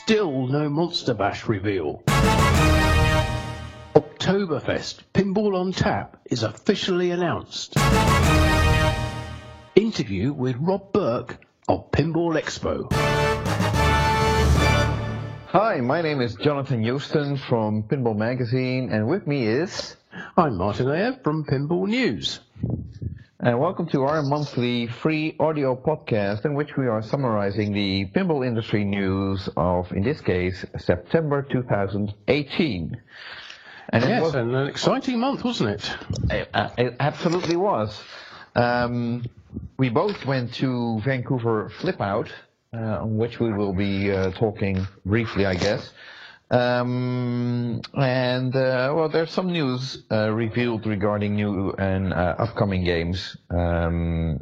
Still no Monster Bash reveal. Oktoberfest Pinball on Tap is officially announced. Interview with Rob Burke of Pinball Expo. Hi, my name is Jonathan Houston from Pinball Magazine, and with me is... I'm Martin Ayer from Pinball News. And welcome to our monthly free audio podcast in which we are summarizing the pinball industry news of, in this case, September 2018. And yes, it was and an exciting month, wasn't it? It absolutely was. We both went to Vancouver Flip Out, on which we will be talking briefly, I guess. Well, there's some news revealed regarding new and upcoming games. Well,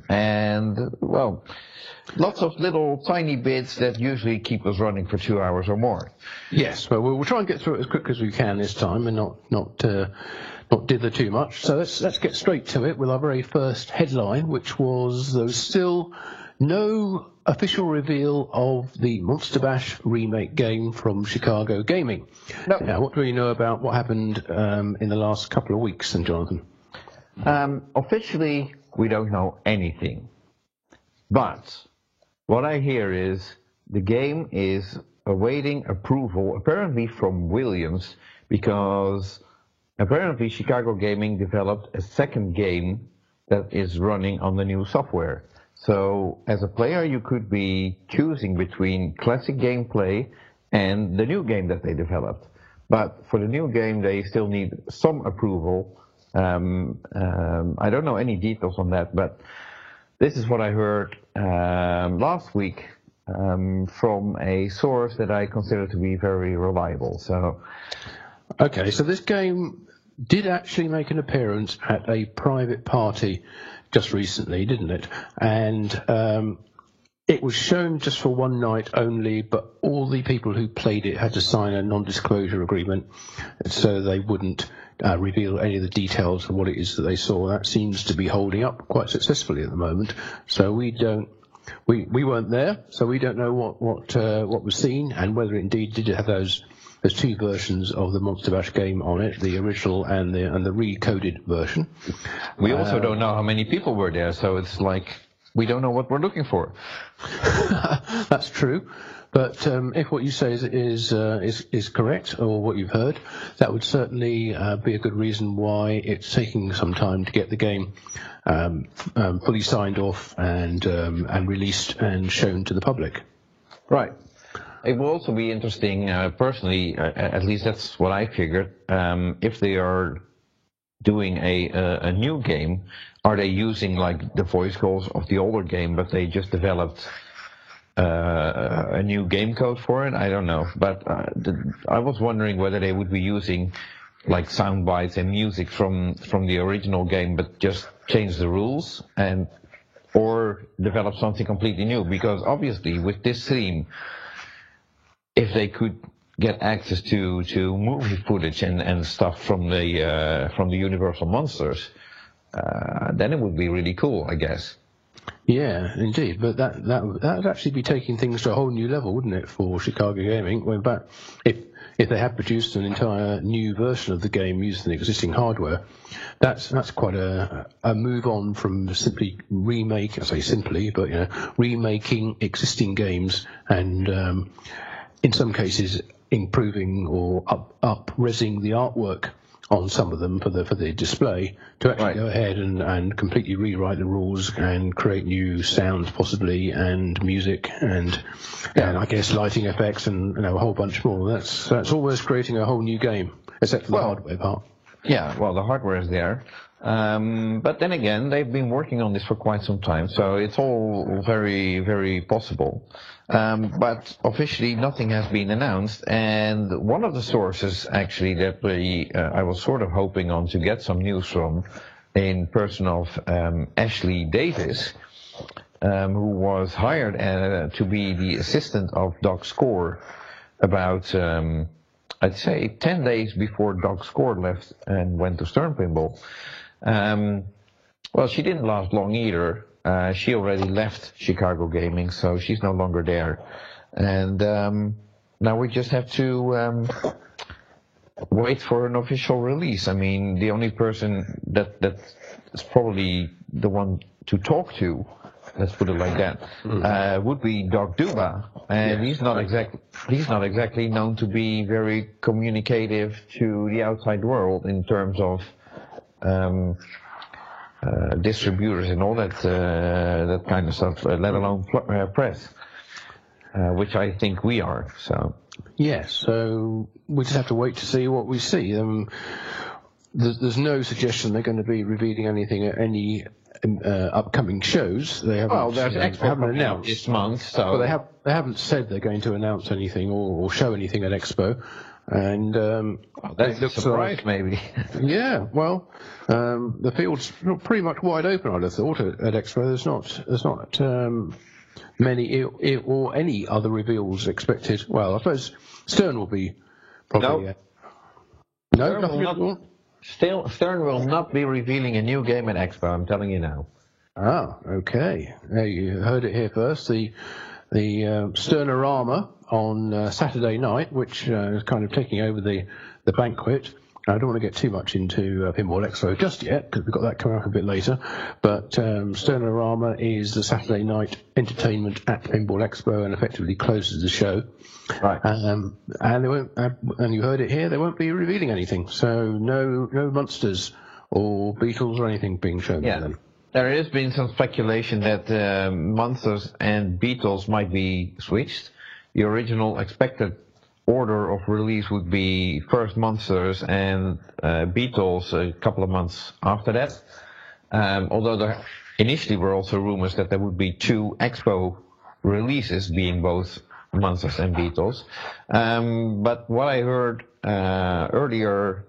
lots of little tiny bits that usually keep us running for 2 hours or more. Yes, well, we'll try and get through it as quick as we can this time and not dither too much. So let's get straight to it with our very first headline, which was there was still no official reveal of the Monster Bash remake game from Chicago Gaming. No. Now, what do we know about what happened in the last couple of weeks, then, Jonathan? Officially, we don't know anything. But what I hear is the game is awaiting approval, apparently from Williams, because apparently Chicago Gaming developed a second game that is running on the new software. So, as a player, you could be choosing between classic gameplay and the new game that they developed. But for the new game, they still need some approval. I don't know any details on that, but this is what I heard last week from a source that I consider to be very reliable. Okay, so this game did actually make an appearance at a private party just recently, didn't it? And it was shown just for one night only, but all the people who played it had to sign a non-disclosure agreement so they wouldn't reveal any of the details of what it is that they saw. That seems to be holding up quite successfully at the moment. So we weren't there, so we don't know what was seen and whether it indeed did have those two versions of the Monster Bash game on it, the original and the recoded version. We also don't know how many people were there, so it's like we don't know what we're looking for. That's true, but if what you say is correct, or what you've heard, that would certainly be a good reason why it's taking some time to get the game fully signed off and released and shown to the public. Right. It will also be interesting, personally, at least that's what I figured, if they are doing a new game, are they using like the voice calls of the older game, but they just developed a new game code for it? I don't know, but I was wondering whether they would be using like sound bites and music from the original game, but just change the rules or develop something completely new, because obviously with this theme, if they could get access to movie footage and stuff from the Universal Monsters, then it would be really cool, I guess. Yeah, indeed. But that would actually be taking things to a whole new level, wouldn't it, for Chicago Gaming? Well, in fact, if they had produced an entire new version of the game using the existing hardware, that's quite a move on from simply remake. I say simply, but remaking existing games and in some cases improving or up-resing the artwork on some of them for the display, to actually go ahead and completely rewrite the rules and create new sounds possibly, and music and I guess lighting effects and a whole bunch more. That's almost creating a whole new game, except for the hardware part. Yeah, well, the hardware is there. But then again, they've been working on this for quite some time, so it's all very, very possible. But officially, nothing has been announced, and one of the sources, actually, that I was sort of hoping on to get some news from, in person of Ashley Davis, who was hired to be the assistant of Doug Score about, I'd say, 10 days before Doug Score left and went to Stern Pinball. Well, she didn't last long either. She already left Chicago Gaming, so she's no longer there. And now we just have to wait for an official release. I mean, the only person that is probably the one to talk to, let's put it like that, would be Doc Duba, and he's not exactly known to be very communicative to the outside world in terms of distributors and all that kind of stuff, let alone press, which I think we are. So yes, so we just have to wait to see what we see. There's no suggestion they're going to be revealing anything at any upcoming shows. They haven't. There's haven't announced this month, so but they haven't said they're going to announce anything or show anything at Expo. And that's a surprise, maybe. Yeah, well, the field's pretty much wide open, I'd have thought, at Expo. There's not many or any other reveals expected. Well, I suppose Stern will be probably. Stern will not be revealing a new game at Expo, I'm telling you now. Ah, okay. You heard it here first. The Sternorama on Saturday night, which is kind of taking over the banquet. I don't want to get too much into Pinball Expo just yet, because we've got that coming up a bit later. But Sternorama is the Saturday night entertainment at Pinball Expo and effectively closes the show. Right. And they won't. And you heard it here. They won't be revealing anything. So no Monsters or Beatles or anything being shown. Yeah. Then. There has been some speculation that Monsters and Beatles might be switched. The original expected order of release would be first Monsters and Beatles a couple of months after that. Although there initially were also rumors that there would be 2 Expo releases, being both Monsters and Beatles. But what I heard earlier,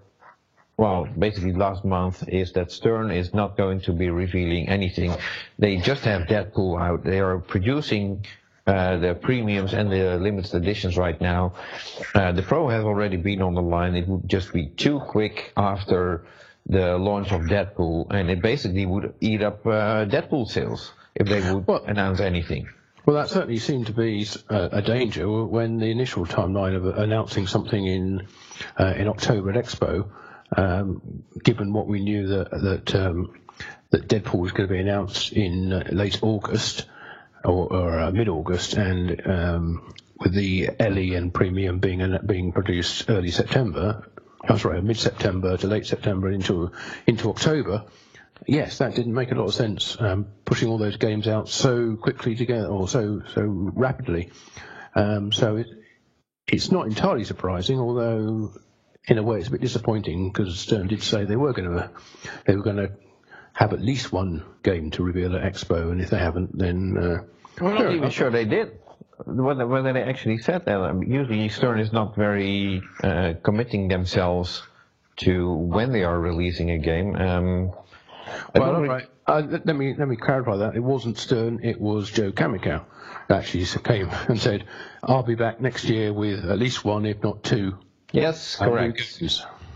well, basically last month, is that Stern is not going to be revealing anything. They just have Deadpool out. They are producing the premiums and the limited editions right now. The Pro has already been on the line. It would just be too quick after the launch of Deadpool, and it basically would eat up Deadpool sales if they would announce anything. Well, that certainly seemed to be a danger when the initial timeline of announcing something in October at Expo, given what we knew that Deadpool was going to be announced in late August or mid-August, and with the LE and Premium being produced early September, mid-September to late September into October. Yes, that didn't make a lot of sense, pushing all those games out so quickly together, or so rapidly. So it's not entirely surprising, although in a way it's a bit disappointing, because Stern did say they were going to have at least one game to reveal at Expo, and if they haven't, then we're not even sure they did. Whether they actually said that. Usually Stern is not very committing themselves to when they are releasing a game. Right. Let me clarify that. It wasn't Stern, it was Joe Kamikow that actually came and said, I'll be back next year with at least one, if not 2. Yes, correct.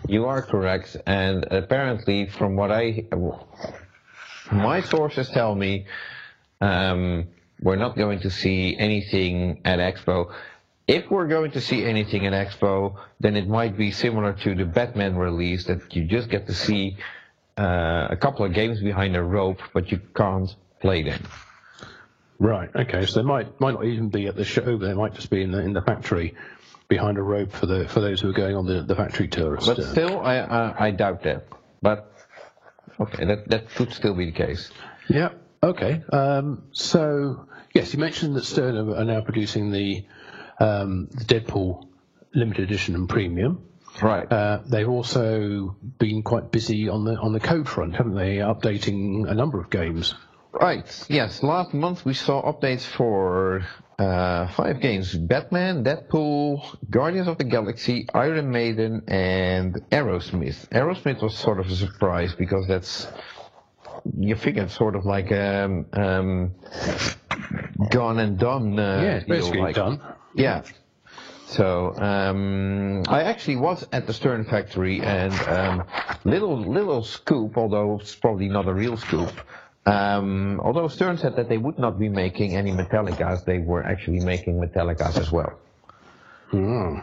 You are correct. And apparently, from what my sources tell me, we're not going to see anything at Expo. If we're going to see anything at Expo, then it might be similar to the Batman release, that you just get to see a couple of games behind a rope, but you can't play them. Right. Okay. So they might not even be at the show, but they might just be in the factory behind a rope for those who are going on the factory tour. But still, I doubt that. But okay, that could still be the case. Yeah. Okay. So yes, you mentioned that Stern are now producing the Deadpool limited edition and premium. Right. They've also been quite busy on the code front, haven't they? Updating a number of games. Right. Yes. Last month we saw updates for 5 games: Batman, Deadpool, Guardians of the Galaxy, Iron Maiden, and Aerosmith. Aerosmith was sort of a surprise, because you figure sort of like gone and done. Yeah, basically done. Yeah. So I actually was at the Stern factory, and little scoop, although it's probably not a real scoop. Although Stern said that they would not be making any Metallicas, they were actually making Metallicas as well. Oh.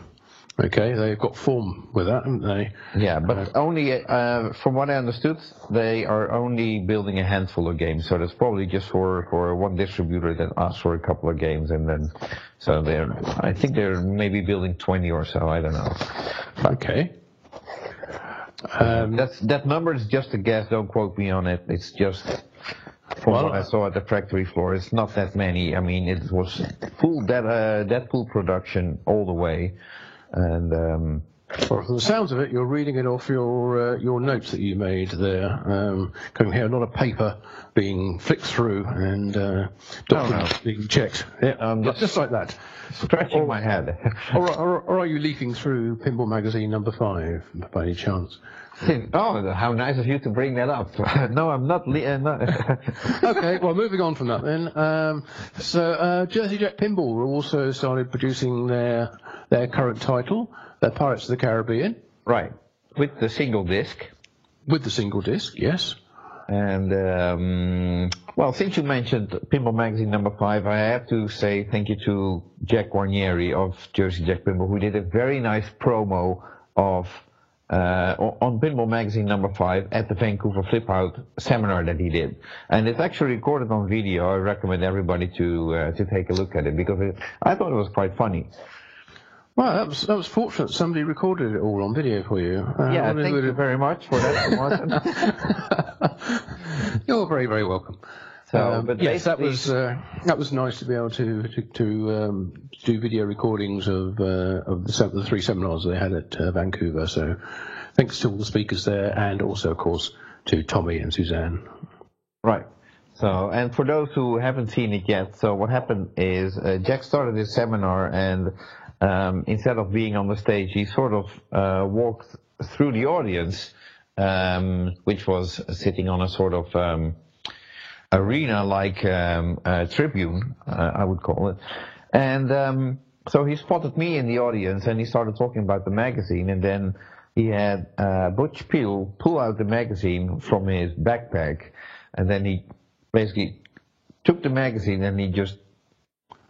Okay, they've got form with that, haven't they? Yeah, but only, from what I understood, they are only building a handful of games. So that's probably just for one distributor that asks for a couple of games, and then, so I think they're maybe building 20 or so. I don't know. Okay. That number is just a guess. Don't quote me on it. It's just from what I saw at the factory floor. It's not that many. I mean, it was full Deadpool production all the way. And well, from the sounds of it, you're reading it off your notes that you made there. Can hear a lot of paper being flicked through and documents being checked. Yeah, just like that. Stretching my head. or are you leafing through Pinball Magazine number 5 by any chance? Oh, how nice of you to bring that up. No, I'm not. Okay, well, moving on from that then. So Jersey Jack Pinball also started producing their current title, their Pirates of the Caribbean. Right, with the single disc. With the single disc, yes. And, well, since you mentioned Pinball Magazine number 5, I have to say thank you to Jack Guarnieri of Jersey Jack Pinball, who did a very nice promo of on Pinball Magazine number 5 at the Vancouver Flip Out seminar that he did. And it's actually recorded on video. I recommend everybody to take a look at it, because I thought it was quite funny. Well, that was fortunate. Somebody recorded it all on video for you. Yeah, thank you very much for that, Martin. You're very, very welcome. So, but yes, that was nice to be able to do video recordings of the 3 seminars they had at Vancouver. So, thanks to all the speakers there, and also, of course, to Tommy and Suzanne. Right. So, and for those who haven't seen it yet, so what happened is Jack started this seminar, and instead of being on the stage, he sort of walked through the audience, which was sitting on a sort of arena-like tribune, I would call it. And so he spotted me in the audience, and he started talking about the magazine, and then he had Butch Peel pull out the magazine from his backpack, and then he basically took the magazine and he just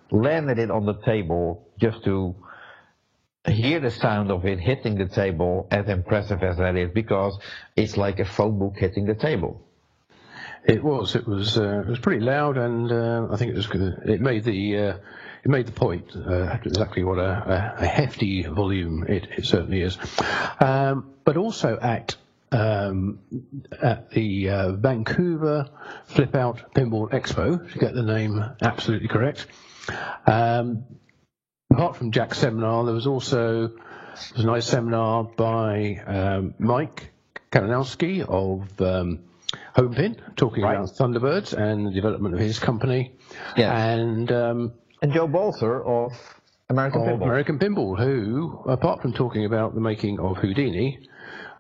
landed it on the table just to hear the sound of it hitting the table, as impressive as that is, because it's like a phone book hitting the table. It was pretty loud, and I think it made the point exactly what a hefty volume it certainly is. But also at the Vancouver Flip Out Pinball Expo, to get the name absolutely correct. Apart from Jack's seminar, there was also a nice seminar by Mike Kalinowski of Homepin, talking about Thunderbirds and the development of his company. Yes. And Joe Balser of American Pinball, who, apart from talking about the making of Houdini,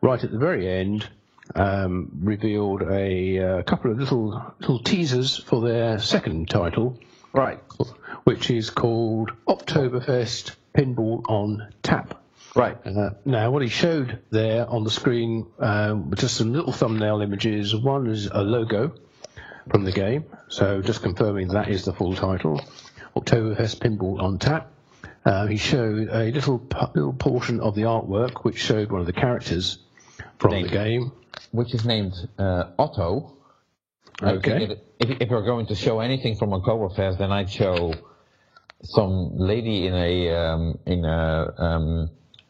right at the very end, revealed a couple of little teasers for their second title, right, which is called Oktoberfest Pinball on Tap. Right. Now, what he showed there on the screen was just some little thumbnail images. One is a logo from the game, so just confirming that is the full title, Oktoberfest Pinball on Tap. He showed a little portion of the artwork, which showed one of the characters from the game, which is named Otto. Okay. If you're going to show anything from Oktoberfest, then I'd show some lady in a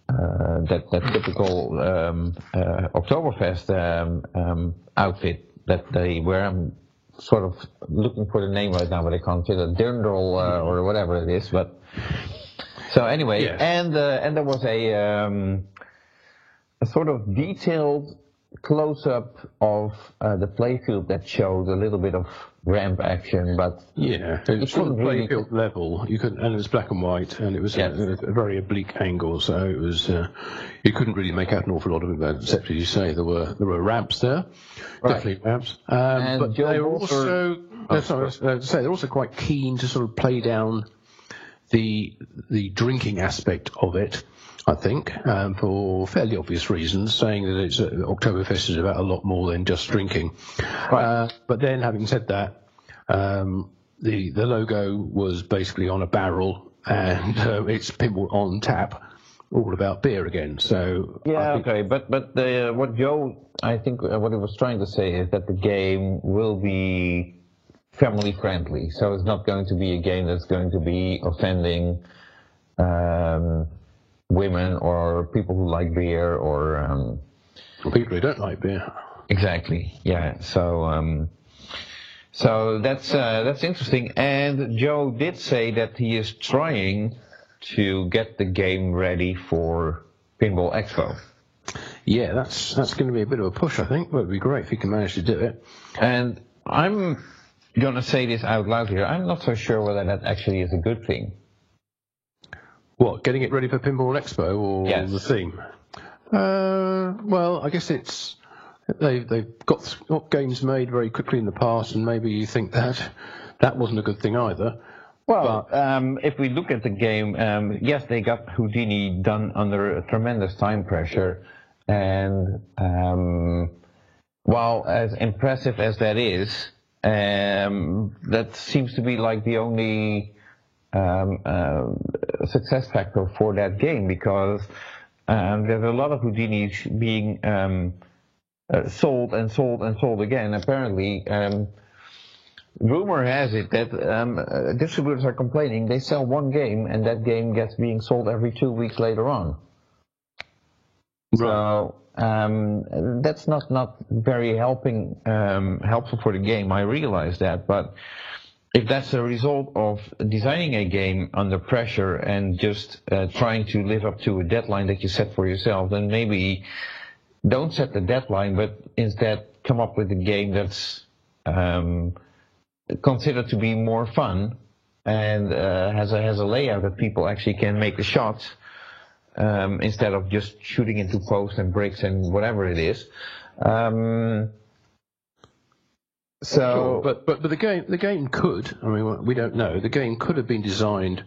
that typical Oktoberfest outfit that they wear. I'm sort of looking for the name right now, but I can't fit it. Dirndl or whatever it is. But so anyway, yes. And there was a sort of detailed close-up of the playfield that showed a little bit of ramp action, but yeah, it's from the playfield level. You couldn't, and it was black and white, and it was a very oblique angle, so it was you couldn't really make out an awful lot of it. Except as you say, there were ramps there, definitely ramps. But they were also they're also quite keen to sort of play down the drinking aspect of it. I think, for fairly obvious reasons, saying that it's Oktoberfest is about a lot more than just drinking. Right. But then, having said that, the logo was basically on a barrel, and it's Pinball on Tap, all about beer again. So okay, but what Joe, I think what he was trying to say is that the game will be family friendly, so it's not going to be a game that's going to be offending women or people who like beer or people who don't like beer. Exactly. Yeah. So that's interesting. And Joe did say that he is trying to get the game ready for Pinball Expo. Yeah, that's going to be a bit of a push, I think, but it'd be great if he can manage to do it. And I'm going to say this out loud here. I'm not so sure whether that actually is a good thing. What, getting it ready for Pinball Expo or the theme? Well, I guess it's they've got games made very quickly in the past, and maybe you think that wasn't a good thing either. Well, if we look at the game, yes, they got Houdini done under a tremendous time pressure, and while as impressive as that is, that seems to be like the only success factor for that game, because there's a lot of Houdinis being sold and sold and sold again. Apparently, rumor has it that distributors are complaining they sell one game and that game gets being sold every 2 weeks later on. Right. So that's not very helpful for the game. I realize that, but if that's a result of designing a game under pressure and just trying to live up to a deadline that you set for yourself, then maybe don't set the deadline, but instead come up with a game that's considered to be more fun and has a layout that people actually can make the shots instead of just shooting into posts and bricks and whatever it is. Sure, but the game could, I mean, we don't know, the game could have been designed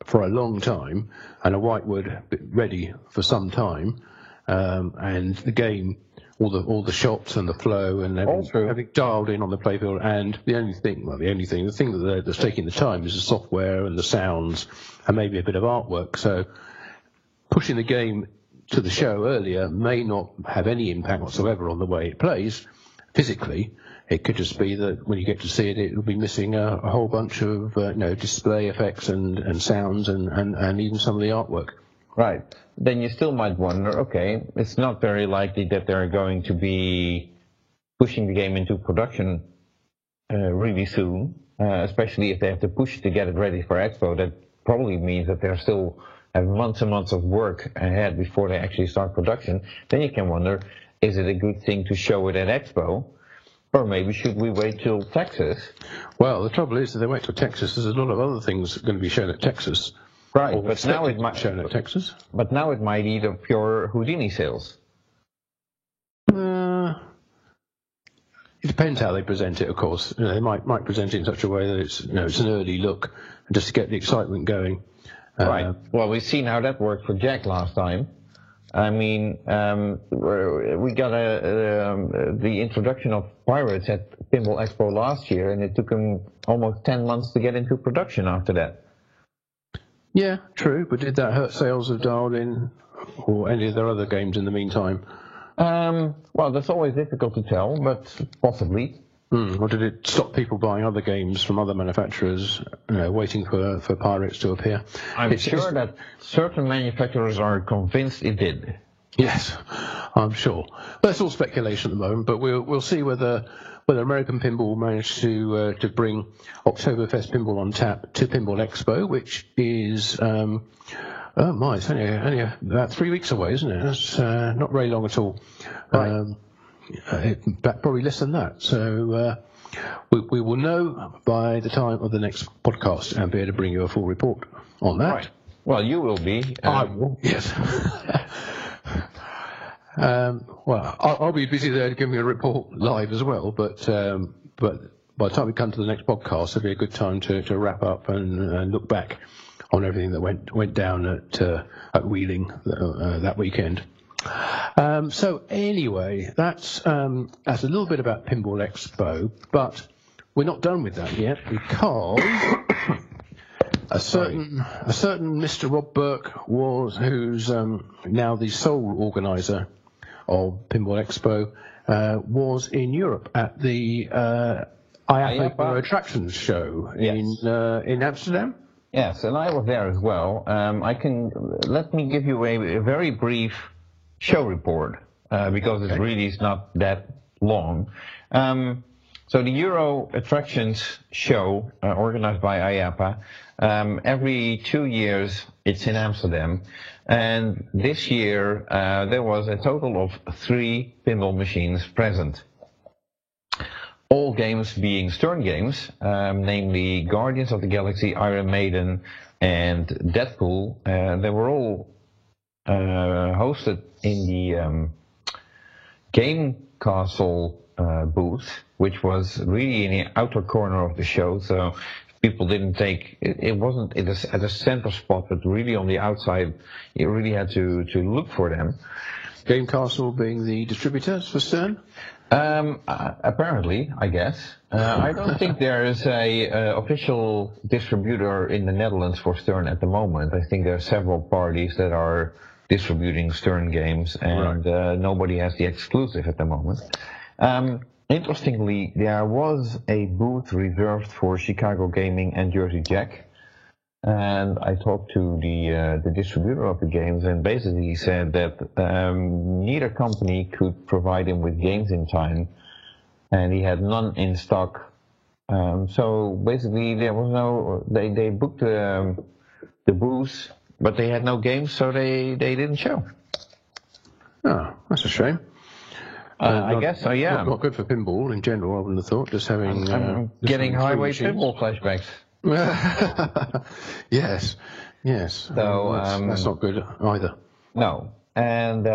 for a long time and a whiteboard ready for some time, and the game, all the shots and the flow and everything dialed in on the playfield, and the thing that's taking the time is the software and the sounds and maybe a bit of artwork. So pushing the game to the show earlier may not have any impact whatsoever on the way it plays physically. It could just be that when you get to see it, it'll be missing a whole bunch of display effects and sounds and even some of the artwork. Right. Then you still might wonder, okay, it's not very likely that they're going to be pushing the game into production really soon, especially if they have to push to get it ready for Expo. That probably means that they still have months and months of work ahead before they actually start production. Then you can wonder, is it a good thing to show it at Expo? Or maybe should we wait till Texas? Well, the trouble is, if they wait till Texas, there's a lot of other things going to be shown at Texas. Right, but now it might shown at Texas. But now it might eat up your Houdini sales. It depends how they present it, of course. They might present it in such a way that it's it's an early look, just to get the excitement going. Right. Well, we've seen how that worked for Jack last time. I mean, we got the introduction of Pirates at Pinball Expo last year, and it took them almost 10 months to get into production after that. Yeah, true, but did that hurt sales of Dialed In or any of their other games in the meantime? Well, that's always difficult to tell, but possibly. Or did it stop people buying other games from other manufacturers, waiting for Pirates to appear? I'm sure that certain manufacturers are convinced it did. Yes, I'm sure. That's all speculation at the moment, but we'll see whether American Pinball managed to bring Oktoberfest Pinball on Tap to Pinball Expo, which is it's only about 3 weeks away, isn't it? That's not very long at all. Right. Probably less than that. So we will know by the time of the next podcast and be able to bring you a full report on that. Right. Well, you will be. I will, yes. Well, I'll be busy there giving a report live as well, but by the time we come to the next podcast, it'll be a good time to wrap up and look back on everything that went down at Wheeling that weekend. So anyway, that's a little bit about Pinball Expo, but we're not done with that yet, because A certain Mr. Rob Burke who's now the sole organizer of Pinball Expo, was in Europe at the IAAPA Attractions show in Amsterdam. Yes, and I was there as well. Let me give you a very brief show report because it really is not that long. So the Euro Attractions show, organized by IAAPA, every 2 years it's in Amsterdam, and this year there was a total of 3 pinball machines present. All games being Stern games, namely Guardians of the Galaxy, Iron Maiden, and Deadpool. They were all hosted in the Game Castle booth, which was really in the outer corner of the show, so people didn't take it wasn't at a center spot, but really on the outside. You really had to look for them. Game Castle being the distributors for Stern? Apparently, I guess. I don't think there is a official distributor in the Netherlands for Stern at the moment. I think there are several parties that are distributing Stern games, and nobody has the exclusive at the moment. Interestingly, there was a booth reserved for Chicago Gaming and Jersey Jack, and I talked to the distributor of the games, and basically he said that neither company could provide him with games in time, and he had none in stock. So basically there was no, they booked the booth, but they had no games, so they didn't show. Oh, that's a shame. I guess so, yeah. Not good for pinball in general, I wouldn't have thought, just having... I'm getting highway pinball flashbacks. Yes. So that's not good either. No, and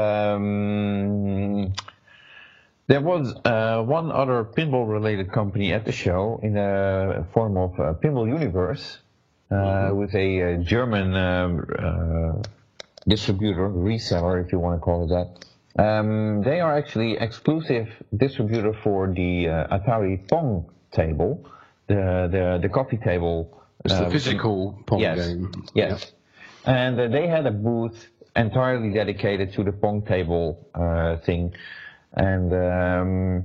there was one other pinball-related company at the show in the form of Pinball Universe, with a German distributor, reseller, if you want to call it that. They are actually exclusive distributor for the Atari Pong table. The coffee table. It's the physical Pong game. Yes. And they had a booth entirely dedicated to the Pong table thing. And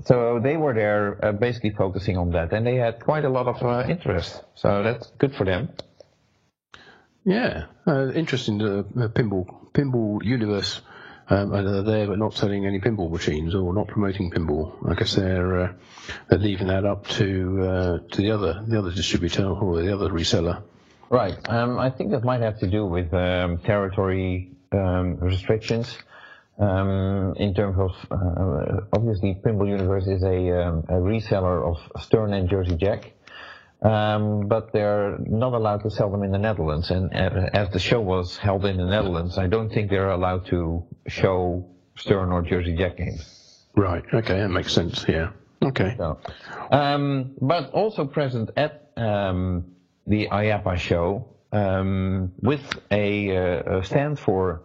so they were there basically focusing on that. And they had quite a lot of interest. So that's good for them. Yeah. Interesting, Pinball Universe. They're there but not selling any pinball machines or not promoting pinball. I guess they're leaving that up to the other distributor or the other reseller. Right. I think that might have to do with territory restrictions. In terms of obviously Pinball Universe is a reseller of Stern and Jersey Jack. But they're not allowed to sell them in the Netherlands, and as the show was held in the Netherlands, I don't think they're allowed to show Stern or Jersey Jack games. Right, okay, that makes sense, yeah. Okay. So, but also present at the IAAPA show with a stand for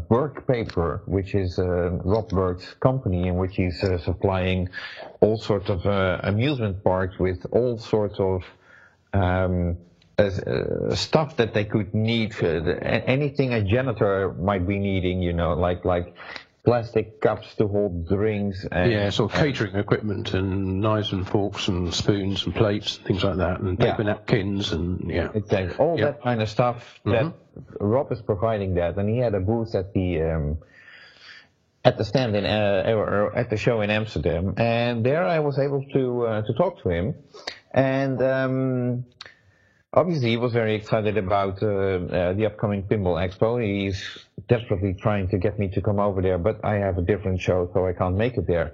Burke Paper, which is Rob Burke's company, in which he's supplying all sorts of amusement parks with all sorts of stuff that they could need, anything a janitor might be needing, like plastic cups to hold drinks. And, sort of catering equipment and knives and forks and spoons and plates, things like that, and paper napkins and exactly. All that kind of stuff that Rob is providing that, and he had a booth at the stand in or at the show in Amsterdam, and there I was able to talk to him, and obviously he was very excited about the upcoming Pinball Expo. He's desperately trying to get me to come over there, but I have a different show, so I can't make it there.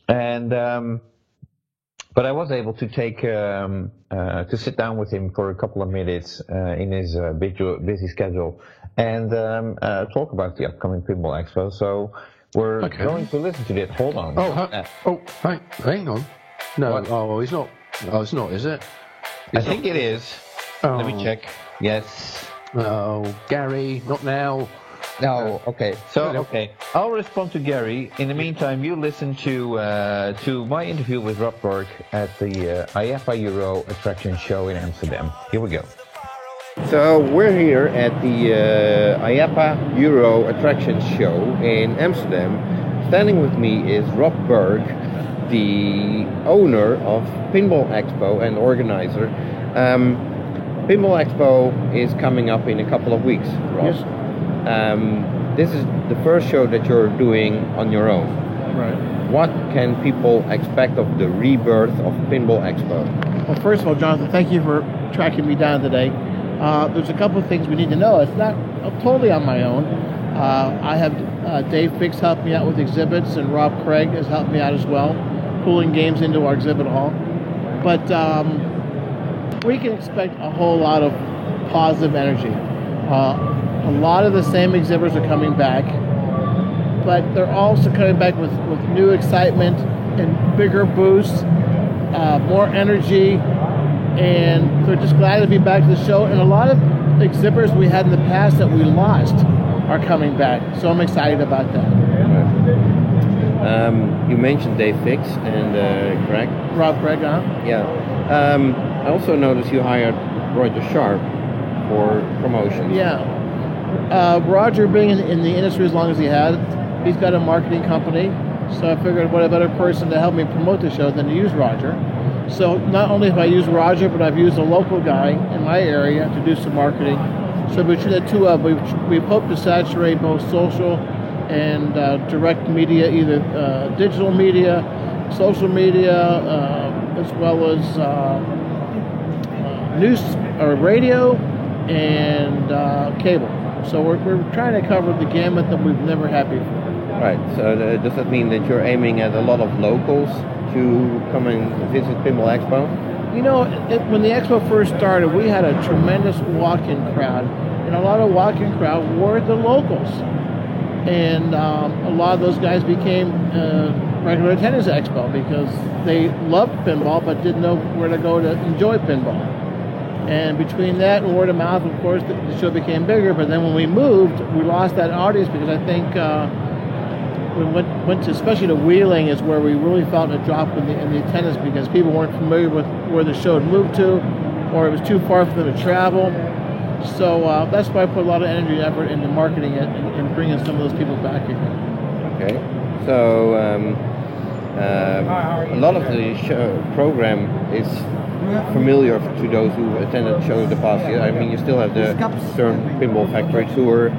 And but I was able to take to sit down with him for a couple of minutes in his busy schedule and talk about the upcoming Pinball Expo. So we're going to listen to this. Hold on. Hang on. No, what? It's not. Oh, it's not, is it? I think it is. Let me check. Yes. Oh, Gary, not now. No, okay. So, okay, I'll respond to Gary. In the meantime, you listen to my interview with Rob Berg at the IAPA Euro Attraction Show in Amsterdam. Here we go. So we're here at the IAPA Euro Attraction Show in Amsterdam. Standing with me is Rob Berg, the owner of Pinball Expo and organizer. Pinball Expo is coming up in a couple of weeks, Rob. Yes. This is the first show that you're doing on your own. Right. What can people expect of the rebirth of Pinball Expo? Well, first of all, Jonathan, thank you for tracking me down today. There's a couple of things we need to know. It's not totally on my own. I have Dave Fix helped me out with exhibits, and Rob Craig has helped me out as well, pulling games into our exhibit hall. But we can expect a whole lot of positive energy. A lot of the same exhibitors are coming back, but they're also coming back with new excitement and bigger boosts, more energy, and they're just glad to be back to the show. And a lot of exhibitors we had in the past that we lost are coming back, so I'm excited about that. You mentioned Dave Fix and Craig. Rob Craig, huh? Yeah. I also noticed you hired Roger Sharp for promotions. Yeah. Roger, being in the industry as long as he had, he's got a marketing company, so I figured what a better person to help me promote the show than to use Roger. So not only have I used Roger, but I've used a local guy in my area to do some marketing. So between the two of them, we've hoped to saturate both social and direct media, either digital media, social media, as well as news or radio and cable. So we're trying to cover the gamut that we've never had before. Right. So does that mean that you're aiming at a lot of locals to come and visit Pinball Expo? You know, when the expo first started, we had a tremendous walk-in crowd, and a lot of walk-in crowd were the locals. And a lot of those guys became regular attendants at Expo because they loved pinball but didn't know where to go to enjoy pinball. And between that and word of mouth, of course, the show became bigger. But then when we moved, we lost that audience because I think we went to, especially to Wheeling, is where we really felt a drop in the attendance because people weren't familiar with where the show had moved to, or it was too far for them to travel. So that's why I put a lot of energy and effort into marketing it and bringing some of those people back again. Okay. So a lot of the show program is familiar to those who attended shows in the past year. I mean, you still have the CERN Pinball Factory Tour,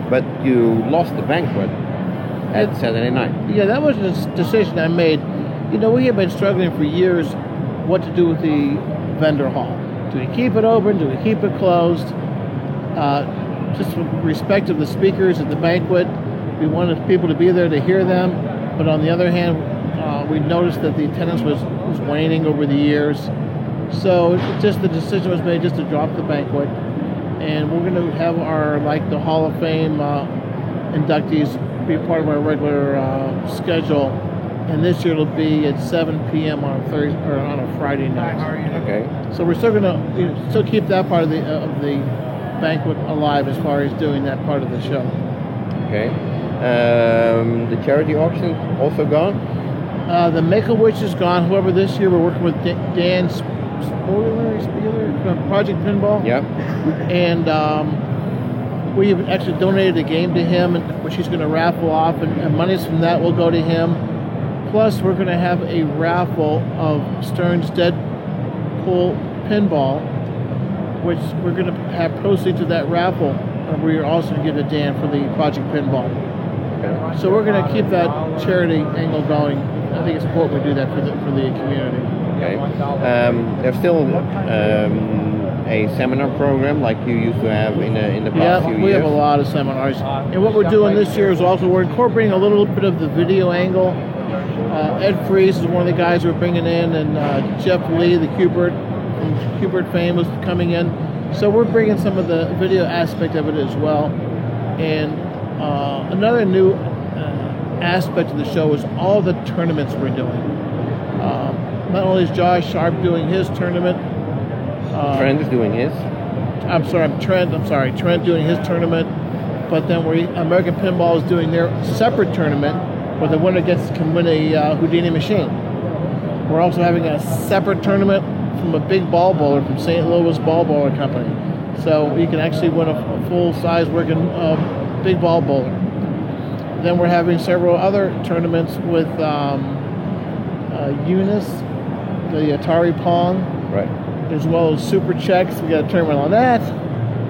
but you lost the banquet at Saturday night. Yeah, that was a decision I made. You know, we have been struggling for years what to do with the vendor hall. Do we keep it open? Do we keep it closed? Just with respect of the speakers at the banquet, we wanted people to be there to hear them, but on the other hand, we noticed that the attendance was waning over the years. So just the decision was made just to drop the banquet. And we're going to have the Hall of Fame inductees be part of our regular schedule. And this year it'll be at 7 p.m. on Thursday or on a Friday night. Okay. So we're still going to still keep that part of the banquet alive as far as doing that part of the show. Okay. The charity auction also gone? The Make-A-Wish is gone. However, this year we're working with Dan Spieler, Project Pinball. Yeah. And we have actually donated a game to him, which he's going to raffle off, and monies from that will go to him. Plus, we're going to have a raffle of Stern's Deadpool Pinball, which we're going to have proceeds of that raffle. And we're also going to give to Dan for the Project Pinball. Okay. So we're going to keep that charity angle going. I think it's important we do that for the community. Okay. There's still a seminar program like you used to have in the past few years. Yeah, we have a lot of seminars. And what we're doing this year is also we're incorporating a little bit of the video angle. Ed Fries is one of the guys we're bringing in, and Jeff Lee, the Kubert from Kubert fame, was coming in. So we're bringing some of the video aspect of it as well. And another new aspect of the show is all the tournaments we're doing. Not only is Josh Sharp doing his tournament, Trent is doing his. Trent doing his tournament, but then American Pinball is doing their separate tournament where the winner can win a Houdini machine. We're also having a separate tournament from a big ball bowler from St. Louis Ball Bowler Company. So you can actually win a full-size working big ball bowler. Then we're having several other tournaments with Eunice, the Atari Pong, Right. as well as Super Checks. We got a tournament on that.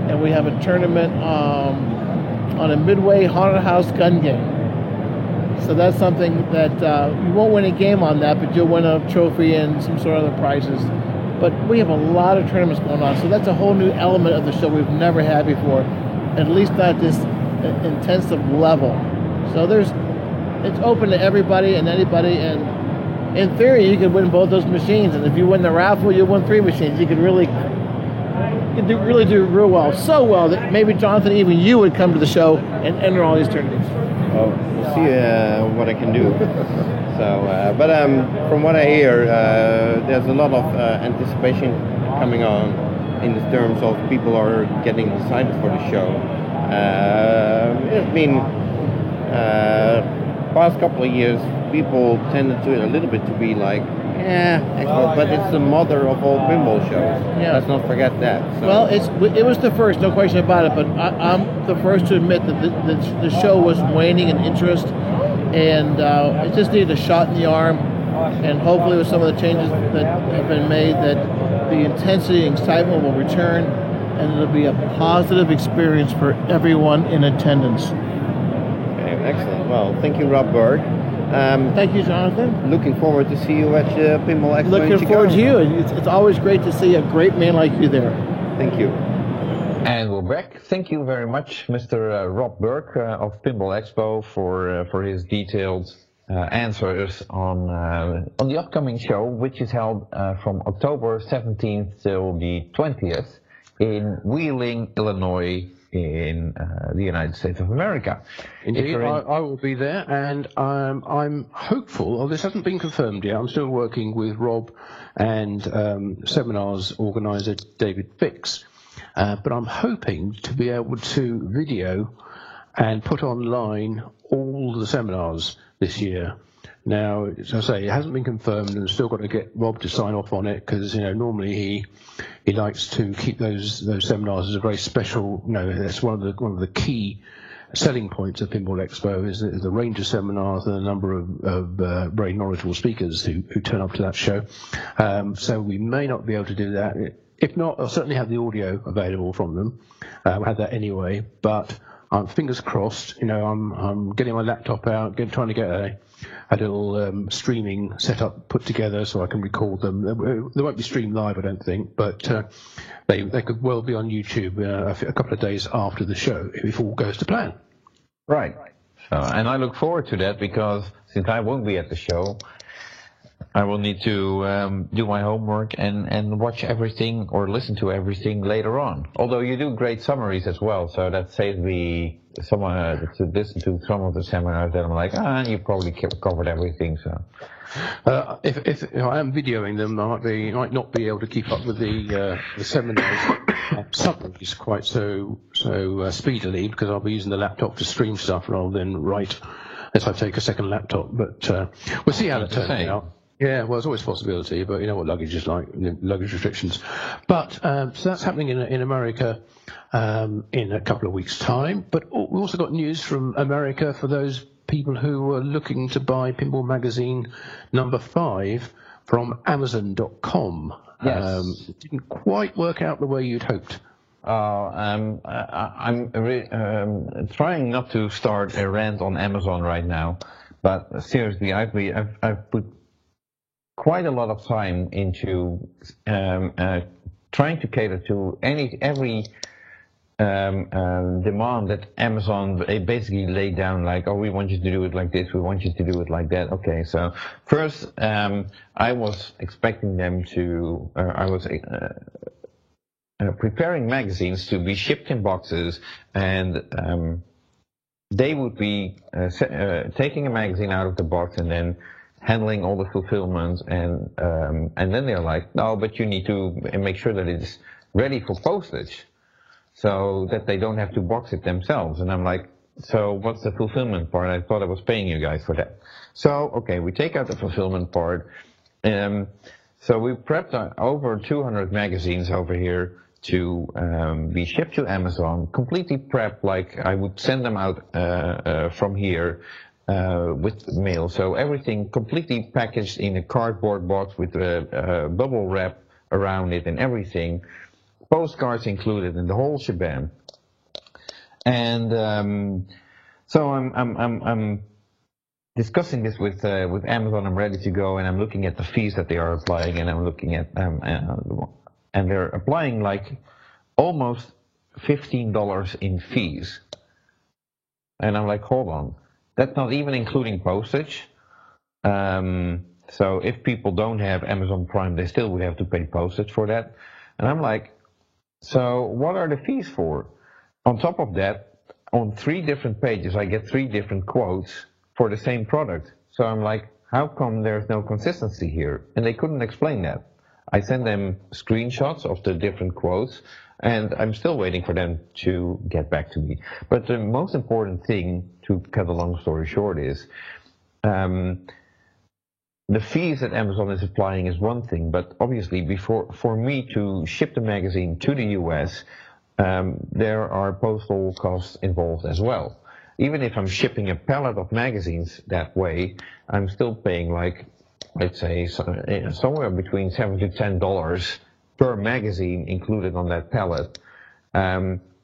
And we have a tournament on a Midway Haunted House gun game. So that's something that you won't win a game on that, but you'll win a trophy and some sort of other prizes. But we have a lot of tournaments going on, so that's a whole new element of the show we've never had before, at least not this intensive level. So it's open to everybody and anybody, and in theory you could win both those machines, and if you win the raffle, you'll win 3 machines. You could really do real well, so well that maybe Jonathan, even you would come to the show and enter all these tournaments. Well, we'll see what I can do. So, but from what I hear, there's a lot of anticipation coming on in the terms of people are getting excited for the show. It's been past couple of years, people tended to a little bit to be like, Expo, but it's the mother of all pinball shows. Yeah. Let's not forget that. So. Well, it was the first, no question about it. But I'm the first to admit that the show was waning in interest, and it just needed a shot in the arm. And hopefully, with some of the changes that have been made, that the intensity and excitement will return, and it'll be a positive experience for everyone in attendance. Okay, excellent. Well, thank you, Rob Berg. Thank you, Jonathan. Looking forward to see you at Pinball Expo. Looking forward to you. It's always great to see a great man like you there. Thank you. And we're back. Thank you very much, Mr. Rob Burke of Pinball Expo for his detailed answers on the upcoming show, which is held from October 17th till the 20th in Wheeling, Illinois, in the United States of America. Indeed, I will be there, and I'm hopeful, although this hasn't been confirmed yet. I'm still working with Rob and seminars organizer David Fix, but I'm hoping to be able to video and put online all the seminars this year. Now, as I say, it hasn't been confirmed, and still got to get Rob to sign off on it, because normally he likes to keep those seminars as a very special. That's one of the key selling points of Pinball Expo is the range of seminars and a number of very knowledgeable speakers who turn up to that show. So we may not be able to do that. If not, I'll certainly have the audio available from them. We'll have that anyway, but fingers crossed. I'm getting my laptop out, trying to get a little streaming setup put together so I can record them. They won't be streamed live, I don't think, but they could well be on YouTube a couple of days after the show if all goes to plan. Right. And I look forward to that, because since I won't be at the show, I will need to do my homework and watch everything or listen to everything later on. Although you do great summaries as well, so that saves me to listen to some of the seminars that I'm like, you probably covered everything. So if I am videoing them, I might not be able to keep up with the seminars summaries quite so speedily, because I'll be using the laptop to stream stuff rather than write as I take a second laptop. But we'll see how that turns out. Yeah, well, there's always a possibility, but you know what luggage is like, luggage restrictions. But so that's happening in America in a couple of weeks' time. But we've also got news from America for those people who are looking to buy Pinball Magazine number 5 from Amazon.com. Yes. Didn't quite work out the way you'd hoped. I'm trying not to start a rant on Amazon right now, but seriously, I've put quite a lot of time into trying to cater to every demand that Amazon basically laid down, like, we want you to do it like this, we want you to do it like that. Okay, so first, I was expecting them to, preparing magazines to be shipped in boxes, and they would be taking a magazine out of the box and then handling all the fulfillment, and then they're like, no, but you need to make sure that it's ready for postage, so that they don't have to box it themselves. And I'm like, so what's the fulfillment part? I thought I was paying you guys for that. So, okay, we take out the fulfillment part. So we prepped over 200 magazines over here to be shipped to Amazon, completely prepped, like I would send them out from here with mail. So everything completely packaged in a cardboard box with a bubble wrap around it and everything. Postcards included in the whole shebang. And so I'm discussing this with Amazon. I'm ready to go, and I'm looking at the fees that they are applying, and I'm looking at and they're applying like almost $15 in fees. And I'm like, hold on, that's not even including postage. So if people don't have Amazon Prime, they still would have to pay postage for that. And I'm like, so what are the fees for? On top of that, on 3 different pages, I get 3 different quotes for the same product. So I'm like, how come there's no consistency here? And they couldn't explain that. I sent them screenshots of the different quotes, and I'm still waiting for them to get back to me. But the most important thing, to cut a long story short, is the fees that Amazon is applying is one thing, but obviously for me to ship the magazine to the US, there are postal costs involved as well. Even if I'm shipping a pallet of magazines that way, I'm still paying like, let's say, somewhere between $7 to $10 per magazine included on that pallet,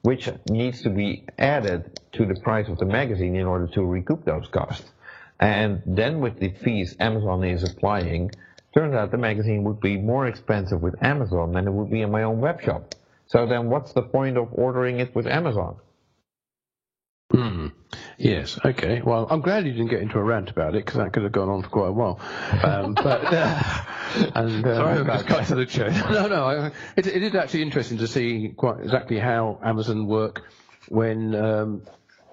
which needs to be added to the price of the magazine in order to recoup those costs. And then with the fees Amazon is applying, turns out the magazine would be more expensive with Amazon than it would be in my own web shop. So then what's the point of ordering it with Amazon? Yes, okay. Well, I'm glad you didn't get into a rant about it, because that could have gone on for quite a while. Sorry about just cut to the chase. No, it is actually interesting to see quite exactly how Amazon work when,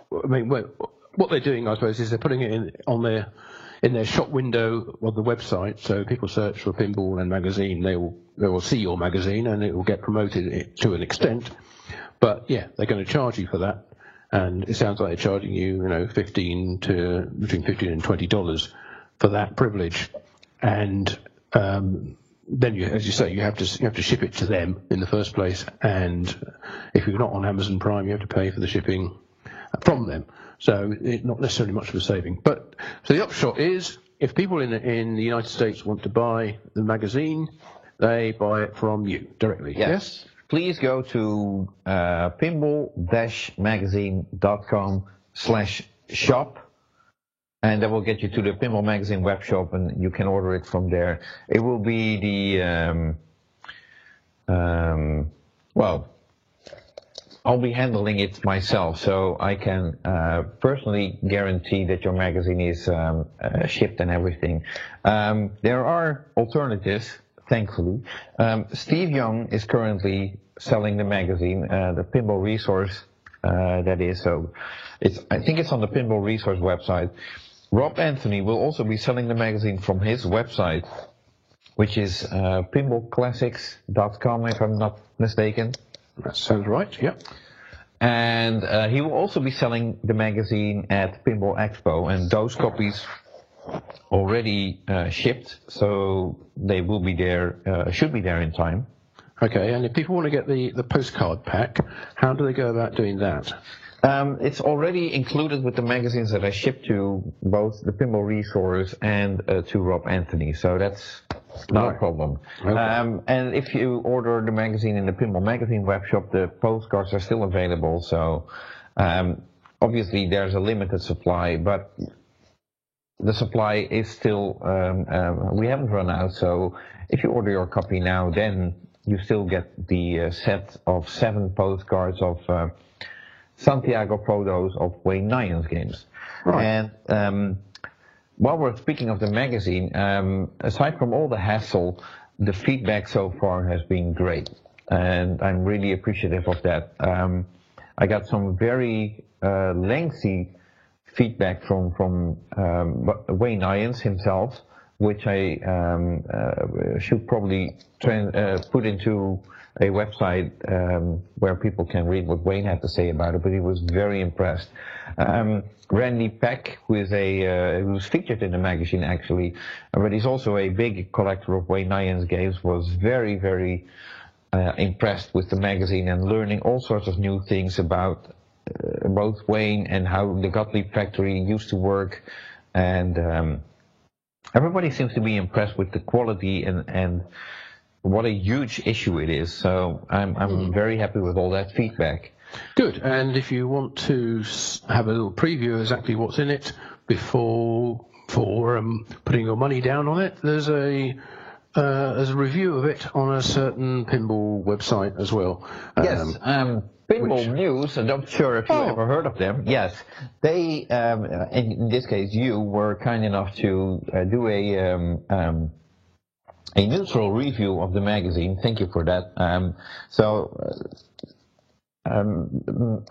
what they're doing, I suppose, is they're putting it in their shop window of the website. So people search for Pinball and magazine, they will see your magazine, and it will get promoted to an extent. But yeah, they're going to charge you for that. And it sounds like they're charging you, between $15 and $20 for that privilege. And then, as you say, you have to ship it to them in the first place. And if you're not on Amazon Prime, you have to pay for the shipping from them. So it's not necessarily much of a saving. But so the upshot is, if people in the United States want to buy the magazine, they buy it from you directly. Yes? Please go to pinball-magazine.com/shop, and that will get you to the Pinball Magazine web shop, and you can order it from there. It will be the, I'll be handling it myself, so I can personally guarantee that your magazine is shipped and everything. There are alternatives, thankfully. Steve Young is currently selling the magazine, the Pinball Resource, that is. So I think it's on the Pinball Resource website. Rob Anthony will also be selling the magazine from his website, which is pinballclassics.com, if I'm not mistaken. That sounds right, yeah. And he will also be selling the magazine at Pinball Expo, and those copies already shipped, so they will be there, should be there in time. Okay, and if people want to get the postcard pack, how do they go about doing that? It's already included with the magazines that I ship to both the Pinball Resource and to Rob Anthony, so that's not a problem. Okay. And if you order the magazine in the Pinball Magazine web shop, the postcards are still available, so obviously there's a limited supply, but the supply is still, we haven't run out, so if you order your copy now, then you still get the set of 7 postcards of Santiago photos of Wayne Nyans games. Right. And while we're speaking of the magazine, aside from all the hassle, the feedback so far has been great, and I'm really appreciative of that. I got some very lengthy feedback from Wayne Nyans himself, which I should probably put into a website where people can read what Wayne had to say about it, but he was very impressed. Randy Peck, who's featured in the magazine actually, but he's also a big collector of Wayne Nyans games, was very, very impressed with the magazine and learning all sorts of new things about both Wayne and how the Gottlieb factory used to work, and everybody seems to be impressed with the quality and what a huge issue it is. So I'm very happy with all that feedback. Good. And if you want to have a little preview of exactly what's in it before putting your money down on it, there's a review of it on a certain pinball website as well. Yes. Pinball News, I'm not sure if you ever heard of them. Yes, they, in this case, you were kind enough to do a neutral review of the magazine. Thank you for that. I'm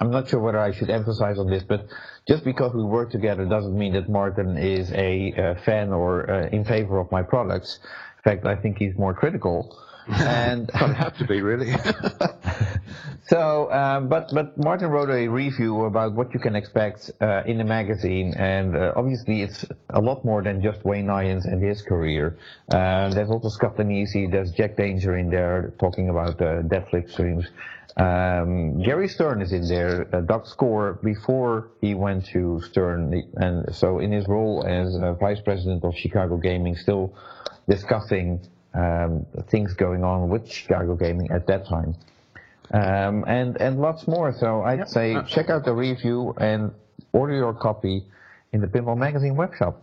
not sure whether I should emphasize on this, but just because we work together doesn't mean that Martin is a fan or in favor of my products. In fact, I think he's more critical. And I'd have to be, really. So, but Martin wrote a review about what you can expect in the magazine, and obviously it's a lot more than just Wayne Nyans and his career. There's also Scott Danesi, there's Jack Danger in there talking about dead flip streams. Jerry Stern is in there, Doug Score before he went to Stern, and so in his role as vice president of Chicago Gaming, still discussing things going on with Chicago Gaming at that time. And lots more. So I'd say check out the review and order your copy in the Pinball Magazine webshop.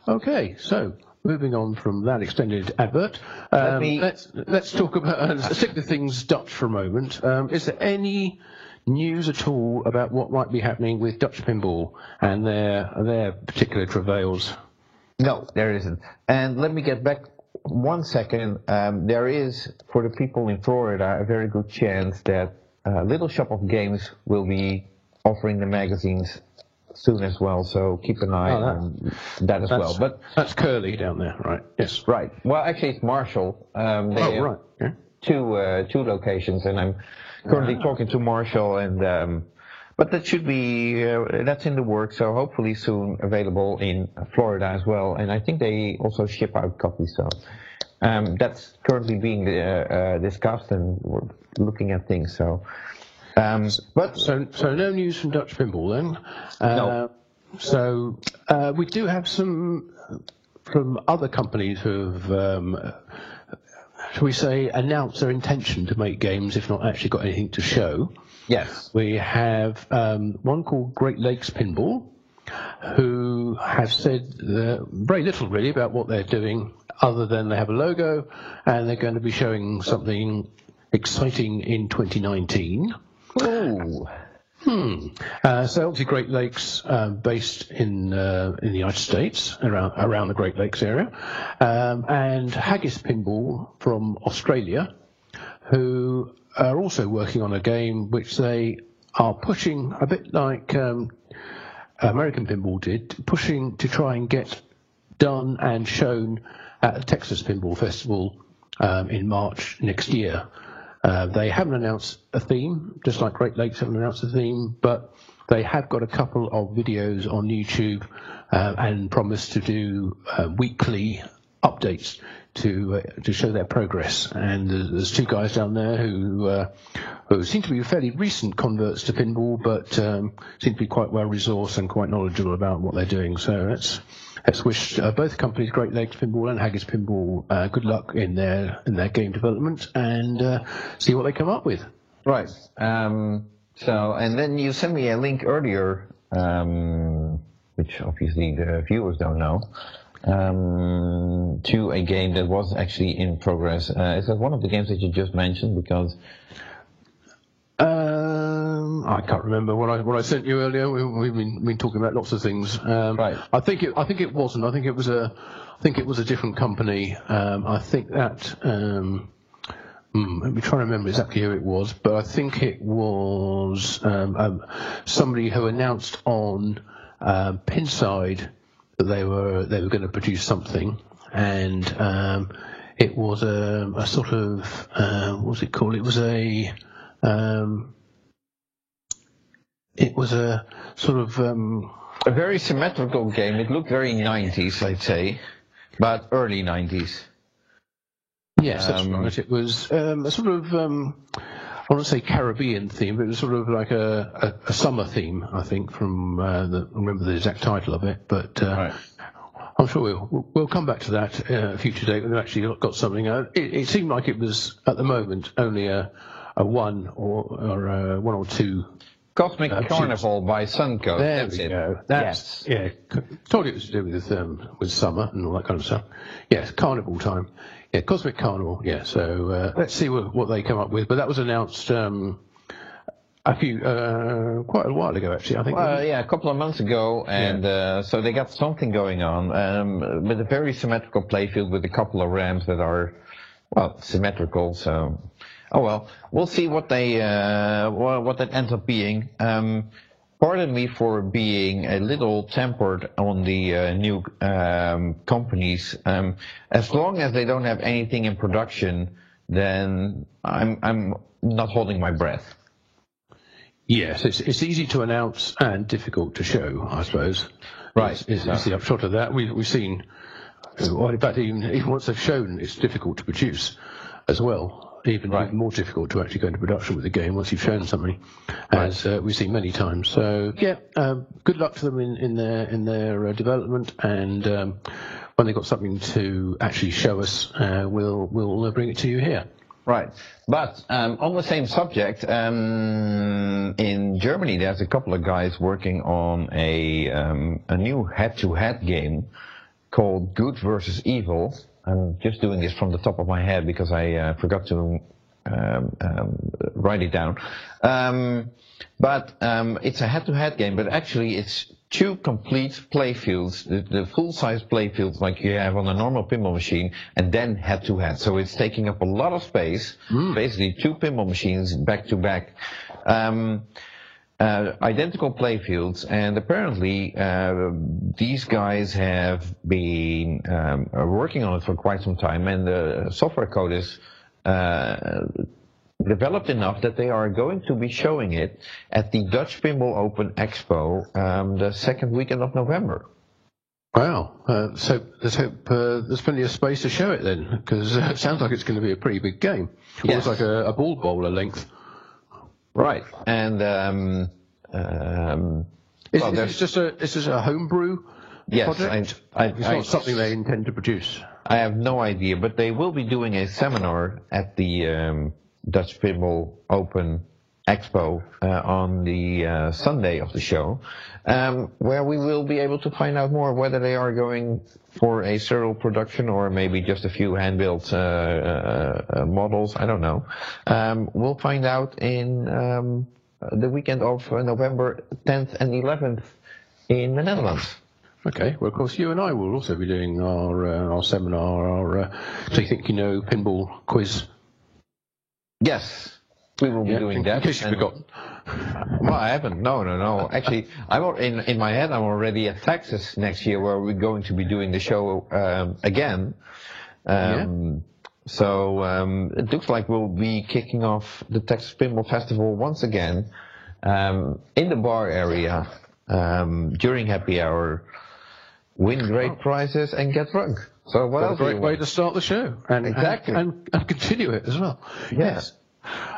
Okay, so moving on from that extended advert, let's talk about stick to things Dutch for a moment. Is there any news at all about what might be happening with Dutch Pinball and their particular travails? No, there isn't. And let me get back 1 second. There is, for the people in Florida, a very good chance that Little Shop of Games will be offering the magazines soon as well, so keep an eye on that as well. But that's Curly down there, right? Yes. Right. Well, actually, it's Marshall. Right. Yeah. Two locations, and I'm currently talking to Marshall, and but that should be that's in the works. So hopefully soon available in Florida as well. And I think they also ship out copies. So that's currently being discussed, and we're looking at things. So. So no news from Dutch Pinball then. No. So we do have some from other companies who've, shall we say, announced their intention to make games, if not actually got anything to show. Yes. We have one called Great Lakes Pinball, who have said very little really about what they're doing, other than they have a logo and they're going to be showing something exciting in 2019. Ooh. So obviously Great Lakes, based in the United States, around the Great Lakes area, and Haggis Pinball from Australia, who are also working on a game which they are pushing a bit like American Pinball did, pushing to try and get done and shown at the Texas Pinball Festival in March next year. They haven't announced a theme, just like Great Lakes haven't announced a theme, but they have got a couple of videos on YouTube and promised to do weekly updates to show their progress. And there's two guys down there who seem to be fairly recent converts to pinball, but seem to be quite well resourced and quite knowledgeable about what they're doing. So let's wish both companies, Great Lakes Pinball and Haggis Pinball, good luck in their game development and see what they come up with. Right. So, and then you sent me a link earlier, which obviously the viewers don't know, to a game that was actually in progress. Is that one of the games that you just mentioned? Because I can't remember what I sent you earlier. We've been talking about lots of things. Right. I think it wasn't. I think it was a different company. I think that. Let me try to remember exactly who it was, but I think it was somebody who announced on Pinside that they were going to produce something, and it was a sort of what was it called? It was a sort of A very symmetrical game. It looked very 90s, I'd say, but early 90s. yes, that's right. It was a sort of I want to say Caribbean theme, but it was sort of like a summer theme, I think. From I remember the exact title of it, but. Right. I'm sure we'll come back to that a future date when we've actually got something. It seemed like it was at the moment only a one or two. Cosmic Carnival by Suncoast. There That's we it. go. That's yeah. Told you it was to do with summer and all that kind of stuff. Yes, carnival time. Yeah, Cosmic Carnival. Yeah. So let's see what they come up with. But that was announced quite a while ago, actually. I think. Yeah, a couple of months ago, and so they got something going on with a very symmetrical playfield with a couple of ramps that are, well, symmetrical. So, oh well, we'll see what they what that ends up being. Pardon me for being a little tempered on the new companies. As long as they don't have anything in production, then I'm not holding my breath. Yes, it's easy to announce and difficult to show, I suppose. Right. Is the upshot of that. We've seen, well, in fact, even once they've shown, it's difficult to produce as well. Even more difficult to actually go into production with the game once you've shown something, as we've seen many times. So, yeah, good luck to them in their development, and when they've got something to actually show us, we'll bring it to you here. Right, but on the same subject, in Germany there's a couple of guys working on a new head-to-head game called Good versus Evil. I'm just doing this from the top of my head because I forgot to write it down. But it's a head-to-head game, but actually it's two complete playfields, the full-size playfields like you have on a normal pinball machine, and then head-to-head. So it's taking up a lot of space, basically two pinball machines back-to-back. Identical playfields, and apparently these guys have been working on it for quite some time, and the software code is developed enough that they are going to be showing it at the Dutch Pinball Open Expo the second weekend of November. Wow. So let's hope there's plenty of space to show it then, because it sounds like it's going to be a pretty big game. Yes. Almost like a ball bowler length. Right. And it's just a homebrew project? It's not something they intend to produce. I have no idea, but they will be doing a seminar at the Dutch Pinball Open Expo on the Sunday of the show, where we will be able to find out more whether they are going for a serial production or maybe just a few hand-built models. I don't know. We'll find out in the weekend of November 10th and 11th in the Netherlands. Okay, well, of course, you and I will also be doing our seminar, our So You Think You Know pinball quiz. Yes, we will be doing that. In case you've forgotten. Well, I haven't. No. Actually, I'm in my head. I'm already at Texas next year, where we're going to be doing the show again. So it looks like we'll be kicking off the Texas Pinball Festival once again in the bar area during happy hour. Win great prizes and get drunk. So what else? A great way to start the show, and exactly, and continue it as well. Yes.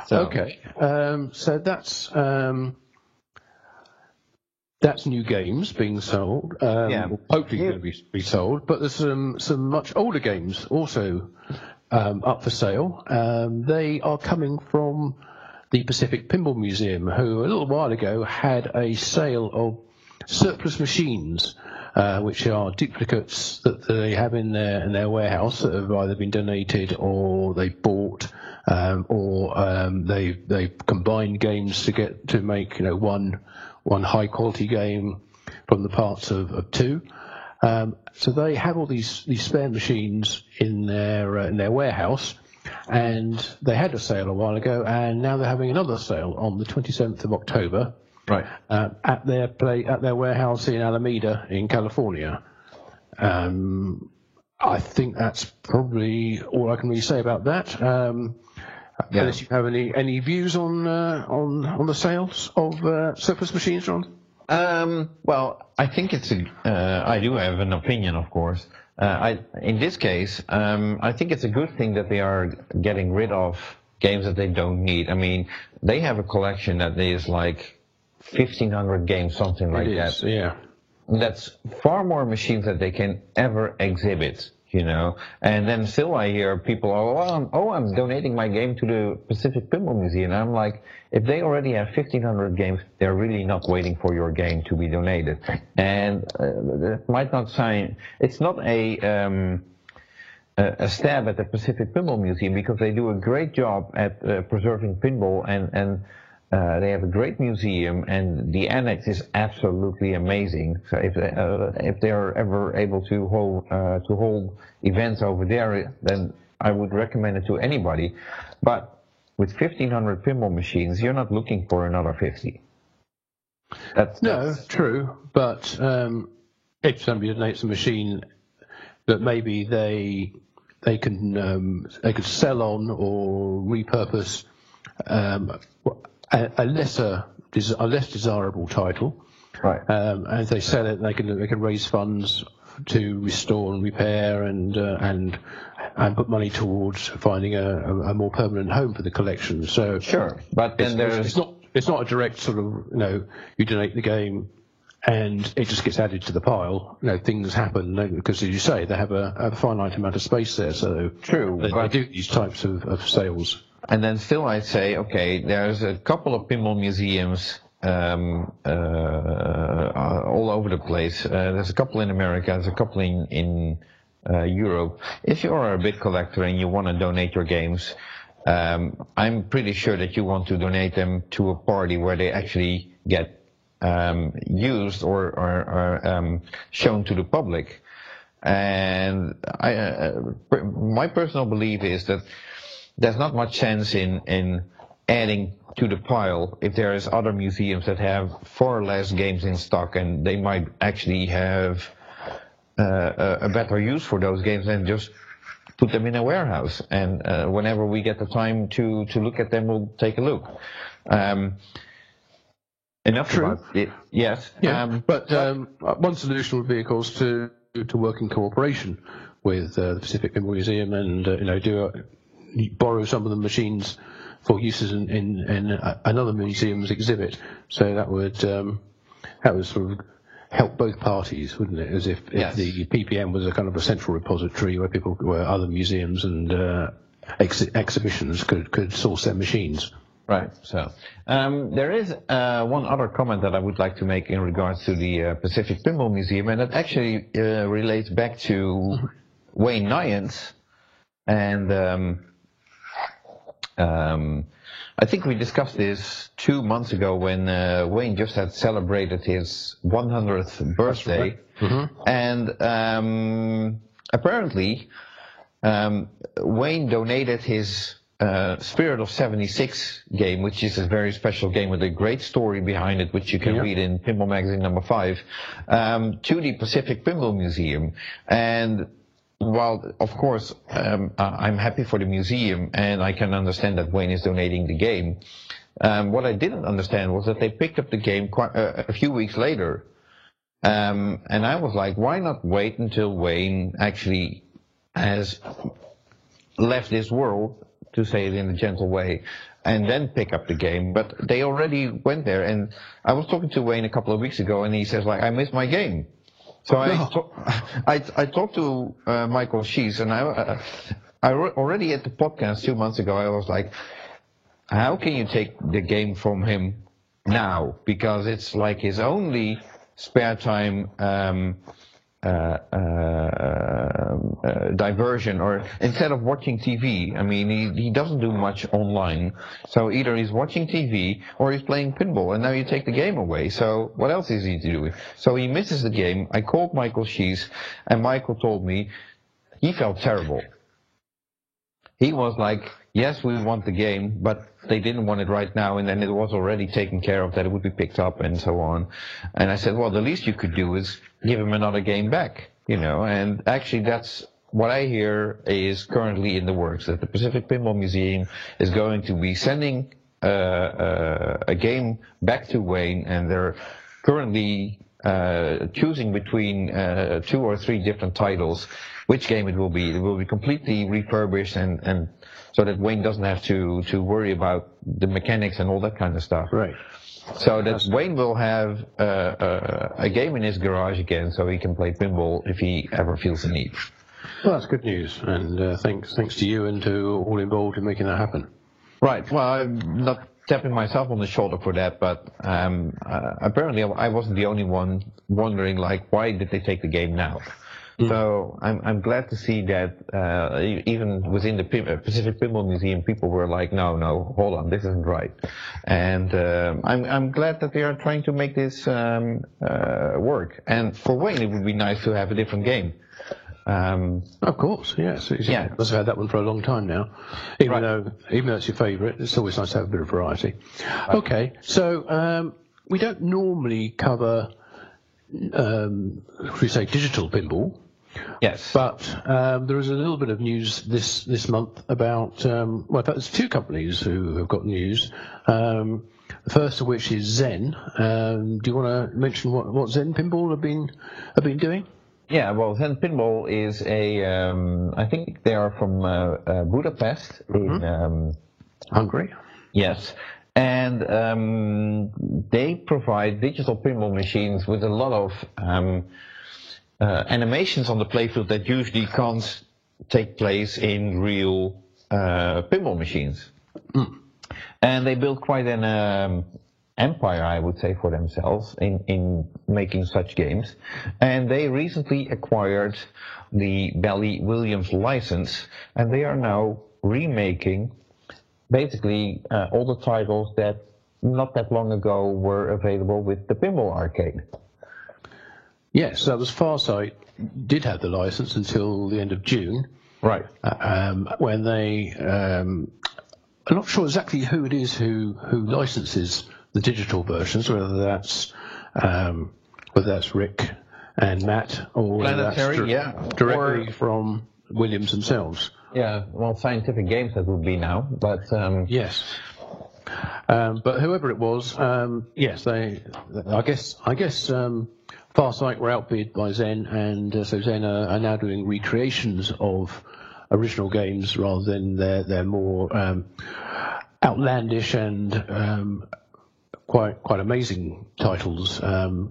So. Okay. So that's new games being sold. Hopefully going to be sold. But there's some much older games also up for sale. They are coming from the Pacific Pinball Museum, who a little while ago had a sale of surplus machines, which are duplicates that they have in their warehouse that have either been donated or they bought, or they combined games to make one high quality game from the parts of two. So they have all these spare machines in their warehouse, and they had a sale a while ago, and now they're having another sale on the 27th of October. Right. At their warehouse in Alameda in California. I think that's probably all I can really say about that. Unless you have any views on the sales of surplus machines, John? Well, I think I do have an opinion, of course. In this case, I think it's a good thing that they are getting rid of games that they don't need. I mean, they have a collection that is like 1,500 games, something like that. Yeah. That's far more machines that they can ever exhibit, you know. And then still I hear people, I'm donating my game to the Pacific Pinball Museum. And I'm like, if they already have 1,500 games, they're really not waiting for your game to be donated. And that might not sound, it's not a stab at the Pacific Pinball Museum, because they do a great job at preserving pinball, and they have a great museum, and the annex is absolutely amazing. So if they are ever able to hold events over there, then I would recommend it to anybody. But with 1,500 pinball machines, you're not looking for another 50. No, true. But if somebody donates a machine that maybe they could sell on or repurpose a less desirable title, right? And if they sell it, they can raise funds to restore and repair and put money towards finding a more permanent home for the collection. So sure, but then it's not a direct sort of, you donate the game and it just gets added to the pile. Things happen because, as you say, they have a finite amount of space there. So true, they do these types of sales. And then still I'd say, okay, there's a couple of pinball museums all over the place. There's a couple in America, there's a couple in Europe. If you're a bit collector and you want to donate your games, I'm pretty sure that you want to donate them to a party where they actually get used or shown to the public. And my personal belief is that there's not much sense in adding to the pile if there is other museums that have far less games in stock, and they might actually have a better use for those games than just put them in a warehouse. And whenever we get the time to look at them, we'll take a look. Enough True. about it. Yes. Yeah. But one solution would be, of course, to work in cooperation with the Pacific Pinball Museum and borrow some of the machines for uses in another museum's exhibit. So that would sort of help both parties, wouldn't it? As if the PPM was a kind of a central repository where other museums and exhibitions could source their machines. Right. So there is one other comment that I would like to make in regards to the Pacific Pinball Museum, and it actually relates back to Wayne Nyans. And I think we discussed this 2 months ago when Wayne just had celebrated his 100th birthday. Mm-hmm. And apparently Wayne donated his Spirit of 76 game, which is a very special game with a great story behind it, which you can read in Pinball Magazine number 5, to the Pacific Pinball Museum. And while, of course, I'm happy for the museum, and I can understand that Wayne is donating the game, what I didn't understand was that they picked up the game a few weeks later. And I was like, why not wait until Wayne actually has left this world, to say it in a gentle way, and then pick up the game? But they already went there, and I was talking to Wayne a couple of weeks ago, and he says, like, I missed my game. So I talked to Michael Shees, and I already at the podcast 2 months ago, I was like, how can you take the game from him now? Because it's like his only spare time diversion, or instead of watching TV. I mean, he doesn't do much online, so either he's watching TV or he's playing pinball, and now you take the game away. So what else is he doing? So he misses the game. I called Michael Shees, and Michael told me he felt terrible. He was like, yes, we want the game, but they didn't want it right now, and then it was already taken care of, that it would be picked up and so on. And I said, well, the least you could do is give him another game back, and actually that's what I hear is currently in the works, that the Pacific Pinball Museum is going to be sending a game back to Wayne, and they're currently choosing between 2 or 3 different titles, which game it will be. It will be completely refurbished, and so that Wayne doesn't have to worry about the mechanics and all that kind of stuff. Right. So that Wayne will have a game in his garage again, so he can play pinball if he ever feels the need. Well, that's good news, and thanks to you and to all involved in making that happen. Right. Well, I'm not tapping myself on the shoulder for that, but apparently I wasn't the only one wondering, like, why did they take the game now? So I'm glad to see that even within the Pacific Pinball Museum, people were like, no, hold on, this isn't right. And I'm glad that they are trying to make this work. And for Wayne, it would be nice to have a different game. Of course, yes. Yeah. I've had that one for a long time now. Even though it's your favourite, it's always nice to have a bit of variety. Right. Okay, so we don't normally cover, should we say, digital pinball. Yes. But there is a little bit of news this month about, well, in fact, there's 2 companies who have got news. The first of which is Zen. Do you want to mention what Zen Pinball have been doing? Yeah, well, Zen Pinball is I think they are from Budapest in Hungary. Yes, and they provide digital pinball machines with a lot of animations on the playfield that usually can't take place in real pinball machines. And they built quite an empire, I would say, for themselves in making such games. And they recently acquired the Bally Williams license, and they are now remaking basically all the titles that not that long ago were available with the Pinball Arcade. Yes, that was Farsight did have the license until the end of June. Right. When they, I'm not sure exactly who it is who licenses the digital versions, whether that's Rick and Matt, or whether that's directly from Williams themselves. Yeah, well, Scientific Games that would be now, but yes. But whoever it was, yes, I guess Farsight were outbid by Zen, and so Zen are now doing recreations of original games rather than their more outlandish and quite amazing titles. And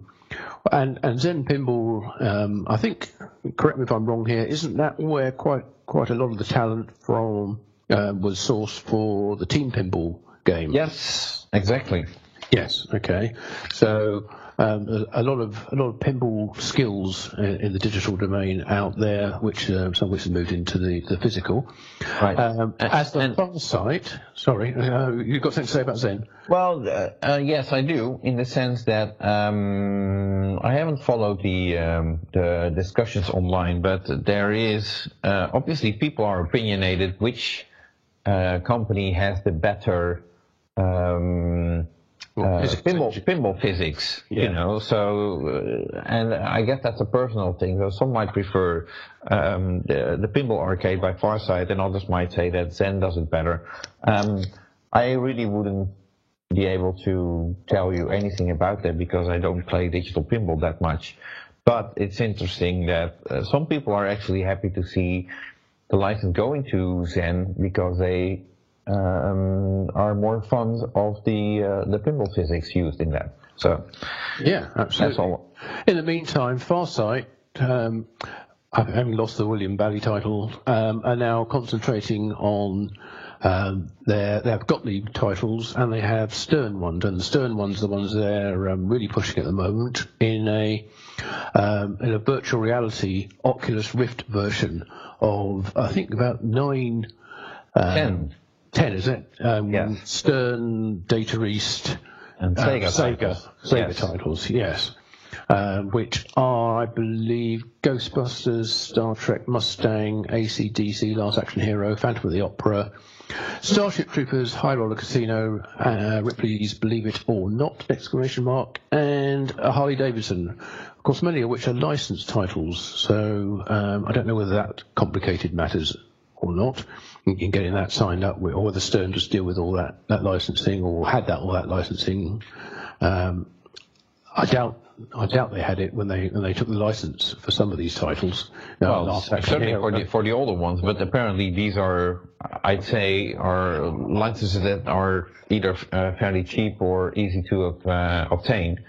Zen Pinball, I think, correct me if I'm wrong here, isn't that where quite a lot of the talent from was sourced for the Team Pinball game? Yes, exactly. Yes. Okay. So a lot of pinball skills in the digital domain out there, which some of which have moved into the physical. Right. As the Farsight, sorry, you've got something to say about Zen? Well, yes, I do, in the sense that I haven't followed the discussions online, but there is obviously people are opinionated which company has the better pinball physics, yeah. You know, so, and I guess that's a personal thing. So some might prefer the Pinball Arcade by Farsight, and others might say that Zen does it better. I really wouldn't be able to tell you anything about that because I don't play digital pinball that much. But it's interesting that some people are actually happy to see the license going to Zen because they are more fond of the pinball physics used in that. So yeah, absolutely. That's all. In the meantime, Farsight, having lost the William Bally title, are now concentrating on they've got the titles and they have Stern ones, and the Stern ones are the ones they're really pushing at the moment in a virtual reality Oculus Rift version of, I think, about 10, is it? Yes. Stern, Data East, and Sega titles, yes. Which are, I believe, Ghostbusters, Star Trek, Mustang, AC/DC, Last Action Hero, Phantom of the Opera, Starship Troopers, High Roller Casino, Ripley's Believe It or Not! ! And a Harley Davidson, Of course, many of which are licensed titles, so I don't know whether that complicated matters or not in getting that signed up with, or whether Stern just deal with all that licensing, or had all that licensing. I doubt they had it when they took the license for some of these titles. Well, certainly for the older ones, but apparently these are, I'd say, are licenses that are either fairly cheap or easy to obtain.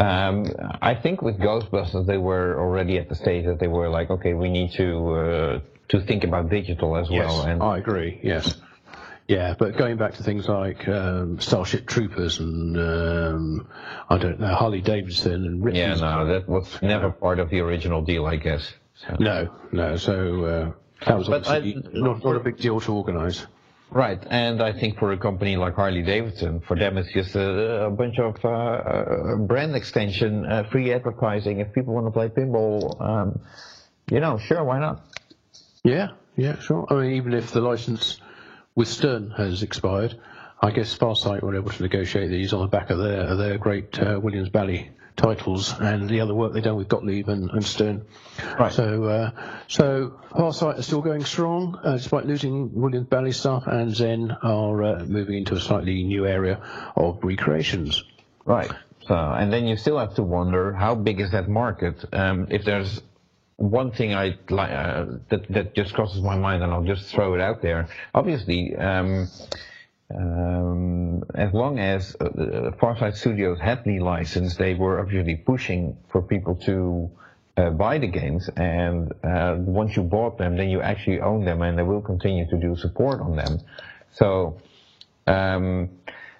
I think with Ghostbusters they were already at the stage that they were like, okay, we need to think about digital as well. Yes, I agree. Yes. Yeah, but going back to things like Starship Troopers and I don't know, Harley Davidson and Ripley. Yeah, no, that was never part of the original deal, I guess. So. No. So that was obviously not a big deal to organise. Right, and I think for a company like Harley Davidson, for them it's just a bunch of brand extension, free advertising. If people want to play pinball, sure, why not? Yeah, sure. I mean, even if the license with Stern has expired, I guess Farsight were able to negotiate these on the back of their great Williams-Bally titles and the other work they've done with Gottlieb and Stern. Right. So Farsight are still going strong despite losing Williams-Bally stuff, and Zen are moving into a slightly new area of recreations. Right. So, and then you still have to wonder how big is that market. If there's one thing I like that just crosses my mind, and I'll just throw it out there. Obviously, as long as Farsight Studios had the license, they were obviously pushing for people to buy the games. And once you bought them, then you actually own them, and they will continue to do support on them. So.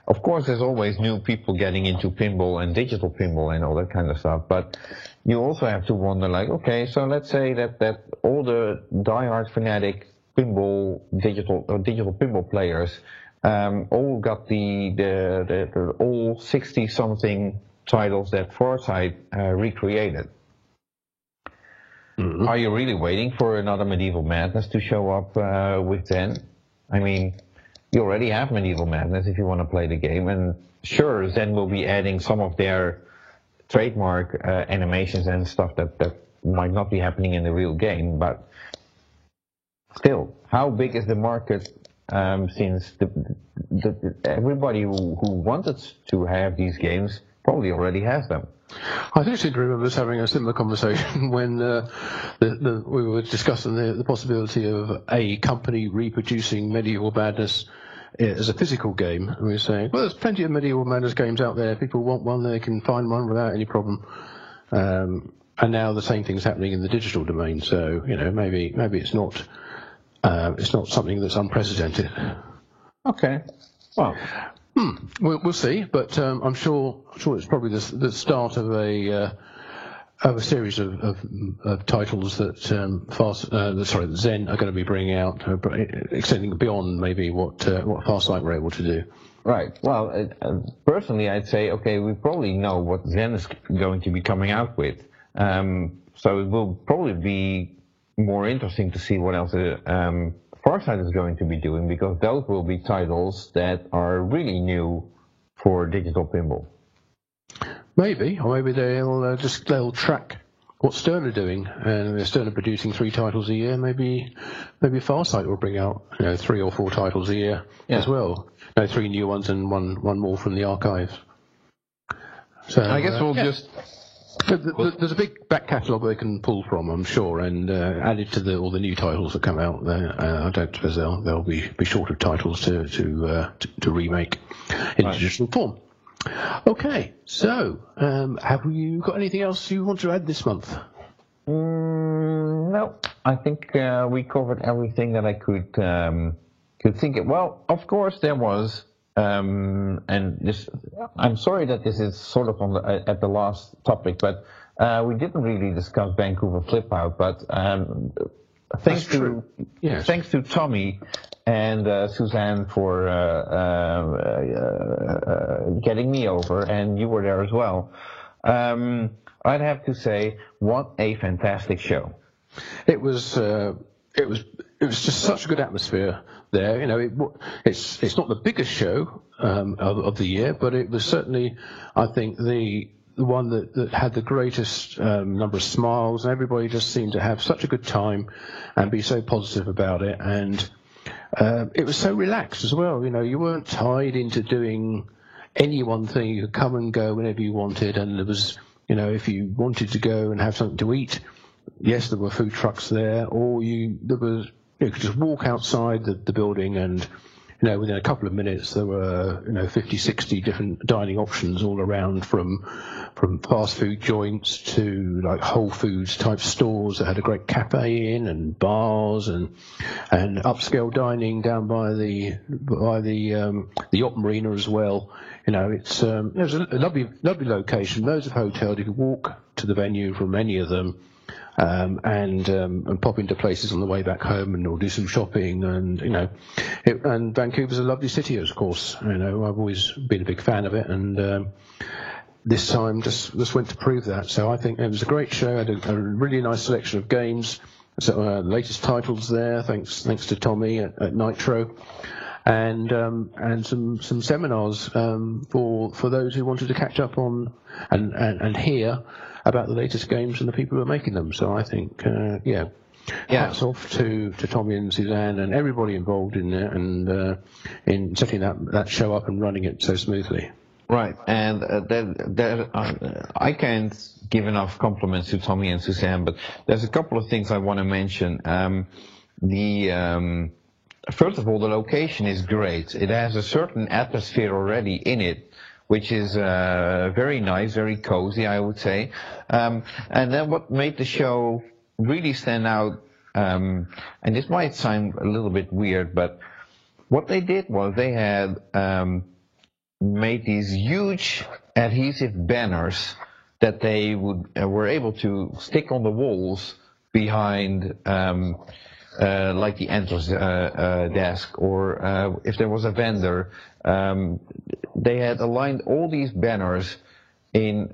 Of course, there's always new people getting into pinball and digital pinball and all that kind of stuff, but you also have to wonder, like, okay, so let's say that all the diehard fanatic digital pinball players all got the all 60-something titles that Farsight recreated. Mm-hmm. Are you really waiting for another Medieval Madness to show up with Zen? I mean, you already have Medieval Madness if you want to play the game, and sure, Zen will be adding some of their trademark animations and stuff that might not be happening in the real game, but still, how big is the market since everybody who wanted to have these games probably already has them? I do seem to remember us having a similar conversation when we were discussing the possibility of a company reproducing Medieval Madness as a physical game. And we were saying, well, there's plenty of Medieval Madness games out there. If people want one, they can find one without any problem. And now the same thing's happening in the digital domain. So, maybe it's not something that's unprecedented. Okay. Well. We'll see, but I'm sure it's probably the start of a series of titles that Zen are going to be bringing out, extending beyond maybe what Farsight were able to do. Right. Well, personally, I'd say, okay, we probably know what Zen is going to be coming out with, so it will probably be more interesting to see what else Farsight is going to be doing, because those will be titles that are really new for digital pinball. Maybe, or maybe they'll track what Stern are doing, and Stern are producing 3 titles a year. Maybe Farsight will bring out 3 or 4 titles a year as well. 3 new ones and one more from the archives. So I guess we'll just. There's a big back catalogue they can pull from, I'm sure, and added to all the new titles that come out there. I don't suppose they'll be short of titles to remake in digital form. Okay, so have you got anything else you want to add this month? No, I think we covered everything that I could think of. Well, of course there was. And this, I'm sorry that this is sort of at the last topic, but we didn't really discuss Vancouver Flip Out. But thanks to Tommy and Suzanne for getting me over, and you were there as well. I'd have to say, what a fantastic show! It was just such a good atmosphere there. It's not the biggest show of the year, but it was certainly, I think, the the one that had the greatest number of smiles, and everybody just seemed to have such a good time and be so positive about it. And it was so relaxed as well. You weren't tied into doing any one thing. You could come and go whenever you wanted, and there was, if you wanted to go and have something to eat, yes, there were food trucks there, or you could just walk outside the building, and within a couple of minutes there were 50, 60 different dining options all around, from fast food joints to like Whole Foods type stores that had a great cafe in, and bars and upscale dining down by the yacht marina as well. It was a lovely location, loads of hotels. You could walk to the venue from any of them. And pop into places on the way back home, or do some shopping, and and Vancouver's a lovely city, of course. I've always been a big fan of it, and this time just went to prove that. So I think it was a great show. Had a really nice selection of games. So latest titles there, thanks to Tommy at Nitro, and some seminars for those who wanted to catch up on and hear about the latest games and the people who are making them. So I think, hats off to Tommy and Suzanne and everybody involved in there, and in setting that show up and running it so smoothly. Right, and I can't give enough compliments to Tommy and Suzanne, but there's a couple of things I want to mention. First of all, the location is great. It has a certain atmosphere already in it, which is very nice, very cozy, I would say. And then what made the show really stand out, and this might sound a little bit weird, but what they did was they had made these huge adhesive banners that they were able to stick on the walls behind like the entrance desk, or if there was a vendor. They had aligned all these banners in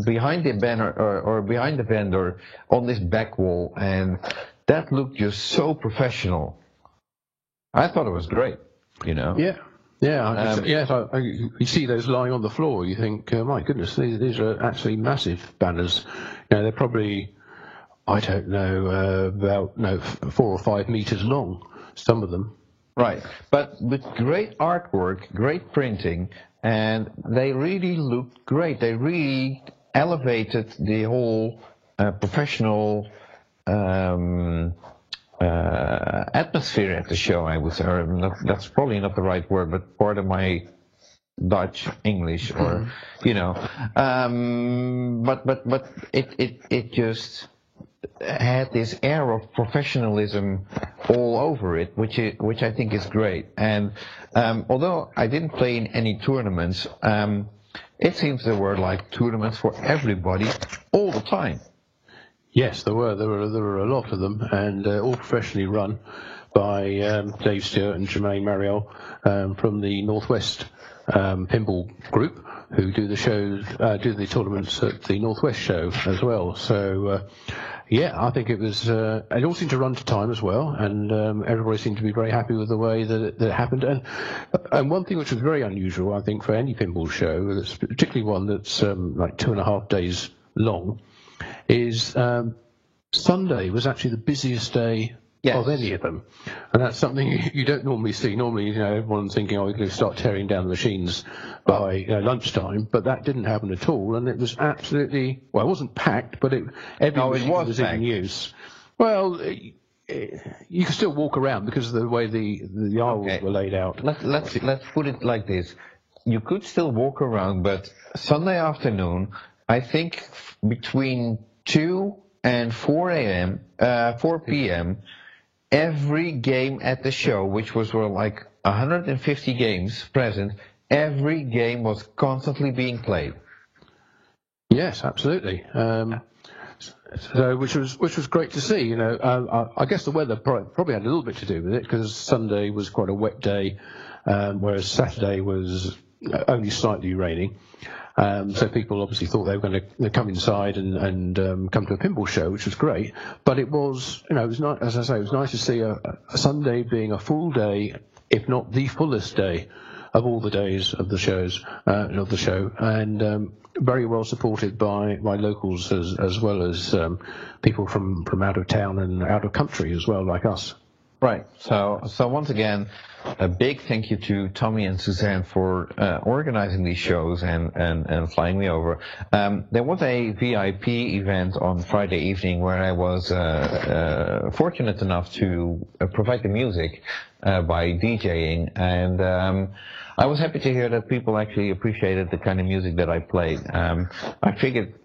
behind the banner or behind the vendor on this back wall, and that looked just so professional. I thought it was great, Yeah. You see those lying on the floor, you think, my goodness, these are actually massive banners. They're probably, I don't know, about 4 or 5 meters long, some of them. Right, but with great artwork, great printing, and they really looked great. They really elevated the whole professional atmosphere at the show, I would say. That's probably not the right word, but part of my Dutch English, or but it just had this air of professionalism all over it, which I think is great. And although I didn't play in any tournaments, it seems there were like tournaments for everybody all the time. Yes, there were a lot of them, and all professionally run by Dave Stewart and Jermaine Mariel from the Northwest Pinball Group, who do the tournaments at the Northwest show as well. So I think it was. It all seemed to run to time as well, and everybody seemed to be very happy with the way that it happened. And one thing which was very unusual, I think, for any pinball show, that's particularly one that's like 2.5 days long, is Sunday was actually the busiest day of any of them, and that's something you don't normally see. Normally, everyone's thinking, we're going to start tearing down the machines by lunchtime, but that didn't happen at all, and it was absolutely, it wasn't packed, but every machine was in use. Well, you could still walk around because of the way the aisles were laid out. Let's put it like this: you could still walk around, but Sunday afternoon, I think between 2 and 4 p.m. every game at the show, which was like 150 games present, every game was constantly being played. Yes, absolutely. So, which was great to see. I guess the weather probably had a little bit to do with it, because Sunday was quite a wet day, whereas Saturday was only slightly raining. So people obviously thought they were going to come inside and come to a pinball show, which was great. But it was, it was nice, as I say, it was nice to see a Sunday being a full day, if not the fullest day of all the days of the show, and very well supported by locals as well as people from out of town and out of country as well, like us. Right. So once again, a big thank you to Tommy and Suzanne for organizing these shows and flying me over. There was a VIP event on Friday evening where I was fortunate enough to provide the music by DJing, and I was happy to hear that people actually appreciated the kind of music that I played. I figured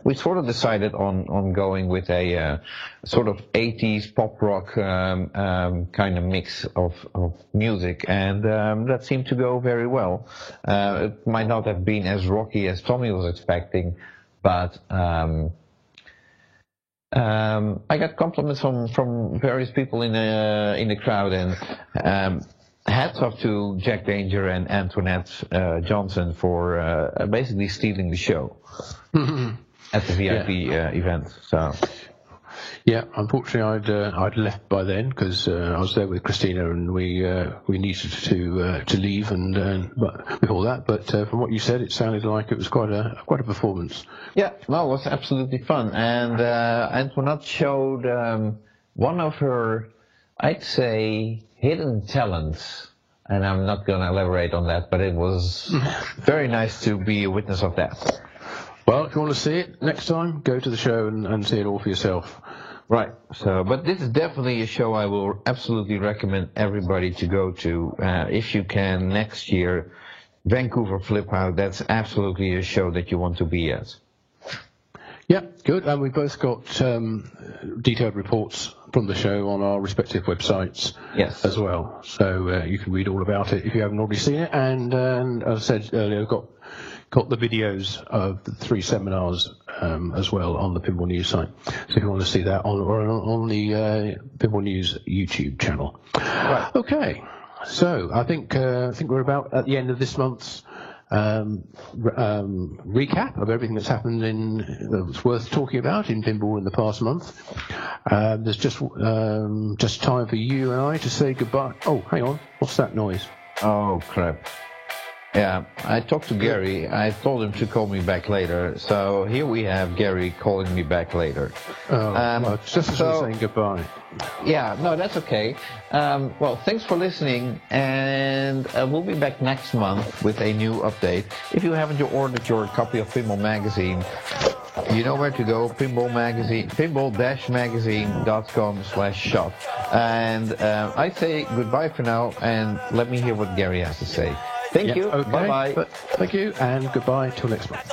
we sort of decided on going with a sort of 80s pop rock kind of mix of music, and that seemed to go very well. It might not have been as rocky as Tommy was expecting, but I got compliments from various people in the crowd, and hats off to Jack Danger and Antoinette Johnson for basically stealing the show at the VIP event. So, yeah, unfortunately, I'd left by then because I was there with Christina, and we needed to leave, but before that. But from what you said, it sounded like it was quite a performance. Yeah, no, it was absolutely fun, and Antoinette showed one of her, I'd say, hidden talents, and I'm not going to elaborate on that, but it was very nice to be a witness of that. Well, if you want to see it next time, go to the show and see it all for yourself. Right. So, but this is definitely a show I will absolutely recommend everybody to go to if you can next year. Vancouver Flip Out. That's absolutely a show that you want to be at. Yeah, good. And we've both got detailed reports from the show on our respective websites as well. So you can read all about it if you haven't already seen it. And as I said earlier, I've got the videos of the 3 seminars as well on the Pinball News site. So if you want to see that on the Pinball News YouTube channel. Right. Okay. So I think we're about at the end of this month's recap of everything that's happened that's worth talking about in pinball in the past month. There's just time for you and I to say goodbye. Oh, hang on, what's that noise? Oh crap. Yeah, I talked to Gary. I told him to call me back later. So here we have Gary calling me back later. Oh, well, just as we're saying goodbye. Yeah, no, that's okay. Well, thanks for listening, and we'll be back next month with a new update. If you haven't ordered your copy of Pinball Magazine, you know where to go. pinball-magazine.com/shop. And I say goodbye for now, and let me hear what Gary has to say. Thank you. Okay. Bye-bye. Thank you, and goodbye till next month.